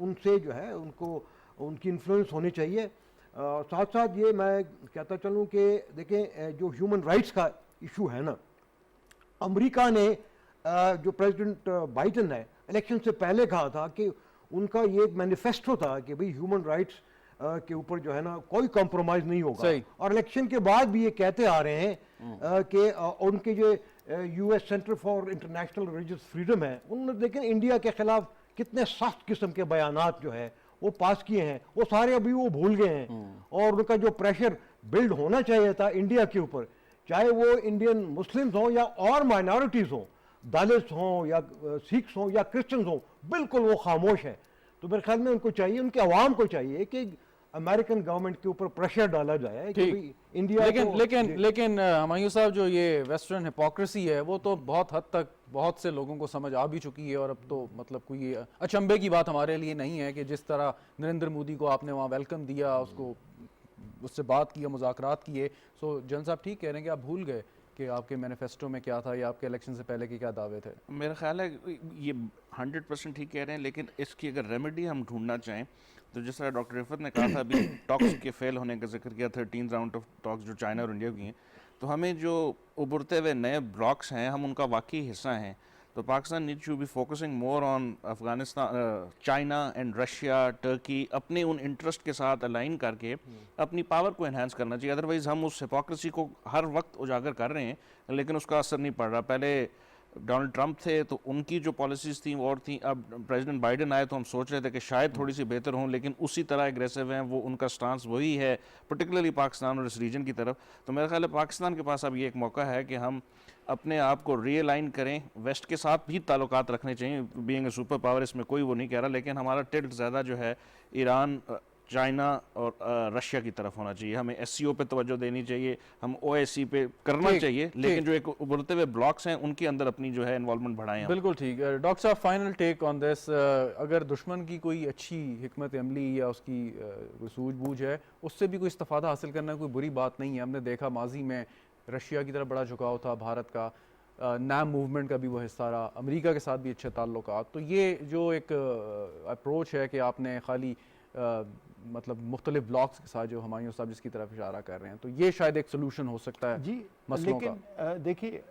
उनसे जो है उनको उनकी इन्फ्लुएंस होनी चाहिए। साथ साथ ये मैं कहता चलूँ कि देखें जो ह्यूमन राइट्स का इशू है ना, अमेरिका ने जो प्रेसिडेंट बाइडन है इलेक्शन से पहले कहा था कि उनका ये एक मैनिफेस्टो था कि भाई ह्यूमन राइट्स के ऊपर जो है ना कोई कॉम्प्रोमाइज़ नहीं होगा। और इलेक्शन के बाद भी ये कहते आ रहे हैं कि उनके जो US centre for international religious freedom है उन्होंने देखें इंडिया के खिलाफ कितने सख्त किस्म के बयानात जो है वो पास किए हैं, वो सारे अभी वो भूल गए हैं। और उनका जो प्रेशर बिल्ड होना चाहिए था इंडिया के ऊपर चाहे वो इंडियन मुस्लिम्स हों या और माइनॉरिटीज़ हों, दलित्स हों या सिख्स हों या क्रिश्चियंस हों, बिल्कुल वो खामोश हैं। तो मेरे ख्याल में उनको चाहिए, उनके अवाम को चाहिए कि अमेरिकन गवर्नमेंट के ऊपर प्रेशर डाला जाए कि भाई इंडिया लेकिन हुमायूं साहब, जो ये वेस्टर्न हिपोक्रेसी है वो तो बहुत हद तक बहुत से लोगों को समझ आ भी चुकी है, और अब तो मतलब कोई अचंभे की बात हमारे लिए नहीं है कि जिस तरह नरेंद्र मोदी को आपने वहाँ वेलकम दिया, उसको उससे बात किया, मुज़ाकरात किए। सो जन साहब ठीक कह रहे हैं कि आप भूल गए कि आपके मैनिफेस्टो में क्या था या आपके इलेक्शन से पहले के क्या दावे थे। मेरा ख्याल है ये 100% ठीक कह रहे हैं, लेकिन इसकी अगर रेमेडी हम ढूंढना चाहें तो जिस तरह डॉक्टर रिफत ने कहा था अभी टॉक्स के फेल होने का जिक्र किया, 13th राउंड ऑफ टॉक्स जो चाइना और इंडिया की हैं, तो हमें जो उभरते हुए नए ब्लॉक्स हैं हम उनका वाकई हिस्सा हैं। तो Pakistan needs to be focusing more on Afghanistan, China and Russia, Turkey, अपने उन इंटरेस्ट के साथ अलाइन करके अपनी पावर को एनहांस करना चाहिए। अदरवाइज़ हम उस हिपोक्रेसी को हर वक्त उजागर कर रहे हैं लेकिन उसका असर नहीं पड़ रहा। पहले डोनाल्ड ट्रंप थे तो उनकी जो पॉलिसीज़ थी और थी, अब प्रेसिडेंट बाइडेन आए तो हम सोच रहे थे कि शायद थोड़ी सी बेहतर हों, लेकिन उसी तरह एग्रेसिव हैं वो, उनका स्टांस वही है पर्टिकुलरली पाकिस्तान और इस रीजन की तरफ। तो मेरा ख्याल है पाकिस्तान के पास अब ये एक मौका है कि हम अपने आप को रीअलाइन करें, वेस्ट के साथ भी ताल्लुकात रखने चाहिए, बीइंग ए सुपर पावर, इसमें कोई वो नहीं कह रहा, लेकिन हमारा टिल्ट ज़्यादा जो है ईरान, चाइना और रशिया की तरफ होना चाहिए। हमें एससीओ पे तवज्जो देनी चाहिए, हम ओएससी पे करना चाहिए, लेकिन जो एक उभरते हुए ब्लॉक्स हैं उनके अंदर अपनी जो है इन्वॉल्वमेंट बढ़ाएं। बिल्कुल ठीक। डॉक्टर साहब, फाइनल टेक ऑन दिस, अगर दुश्मन की कोई अच्छी हिकमत अमली या उसकी कोई सूझबूझ है, उससे भी कोई इस्तिफादा हासिल करना कोई बुरी बात नहीं है। हमने देखा माजी में रशिया की तरफ बड़ा झुकाव था भारत का, नैम मूवमेंट का भी वो हिस्सा रहा, अमेरिका के साथ भी अच्छे ताल्लुकात। तो ये जो एक अप्रोच है कि आपने खाली मतलब मुख्तलिफ ब्लॉक्स के साथ, जो हुमायूं साहब जिसकी तरफ इशारा कर रहे हैं, तो ये शायद एक सोल्यूशन हो सकता है जी। मसलों लेकिन का। देखिए,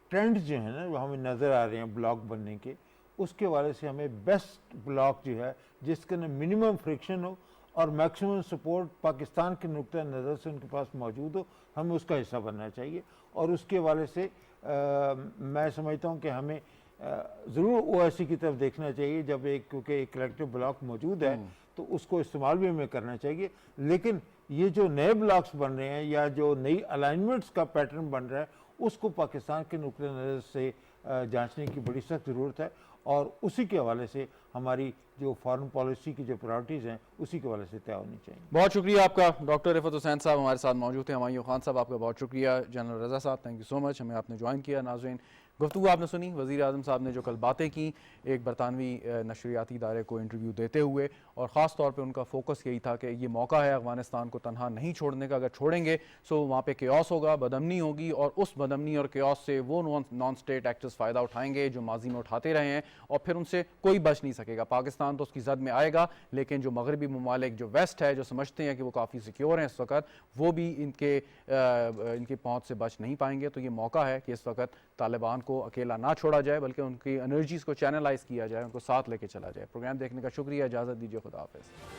ट्रेंड्स जो है ना वो हमें नज़र आ रहे हैं ब्लॉक बनने के, उसके वाले से हमें बेस्ट ब्लॉक जो है जिसके अंदर मिनिमम फ्रिक्शन हो और मैक्सिमम सपोर्ट पाकिस्तान के नुक्ता नज़र से उनके पास मौजूद हो, हमें उसका हिस्सा बनना चाहिए। और उसके वाले से मैं समझता हूँ कि हमें ज़रूर ओआईसी की तरफ देखना चाहिए, जब क्योंकि एक कलेक्टिव ब्लॉक मौजूद है तो उसको इस्तेमाल भी हमें करना चाहिए। लेकिन ये जो नए ब्लॉक्स बन रहे हैं या जो नई अलाइनमेंट्स का पैटर्न बन रहा है, उसको पाकिस्तान के नुक्ते नज़र से जांचने की बड़ी सख्त ज़रूरत है, और उसी के हवाले से हमारी जो फॉरेन पॉलिसी की जो प्रायोरिटीज़ हैं उसी के हवाले से तय होनी चाहिए। बहुत शुक्रिया आपका। डॉक्टर रिफत हुसैन साहब हमारे साथ मौजूद थे। हुमायूं खान साहब, आपका बहुत शुक्रिया। जनरल रज़ा साहब, थैंक यू सो मच, हमें आपने ज्वाइन किया। नाज़रीन, गुफ्तगू आपने सुनी वज़ीर आज़म साहब ने जो कल बातें की एक बरतानवी नशरियाती इदारे को इंटरव्यू देते हुए, और ख़ास तौर पे उनका फोकस यही था कि ये मौका है अफ़गानिस्तान को तनहा नहीं छोड़ने का। अगर छोड़ेंगे सो वहाँ पे केओस होगा, बदअमनी होगी, और उस बदअमनी और केओस से वो नॉन स्टेट एक्टर्स फ़ायदा उठाएंगे जो माजी में उठाते रहे हैं, और फिर उनसे कोई बच नहीं सकेगा। पाकिस्तान तो उसकी जद में आएगा, लेकिन जो मगरबी ममालिक, जो वेस्ट है, जो समझते हैं कि वो काफ़ी सिक्योर हैं इस वक्त, वो भी इनके पहुँच से बच नहीं पाएंगे। तो ये मौका है कि इस वक्त तालिबान को अकेला ना छोड़ा जाए, बल्कि उनकी एनर्जीज़ को चैनलाइज किया जाए, उनको साथ लेके चला जाए। प्रोग्राम देखने का शुक्रिया, इजाज़त दीजिए, खुदा हाफ़िज़।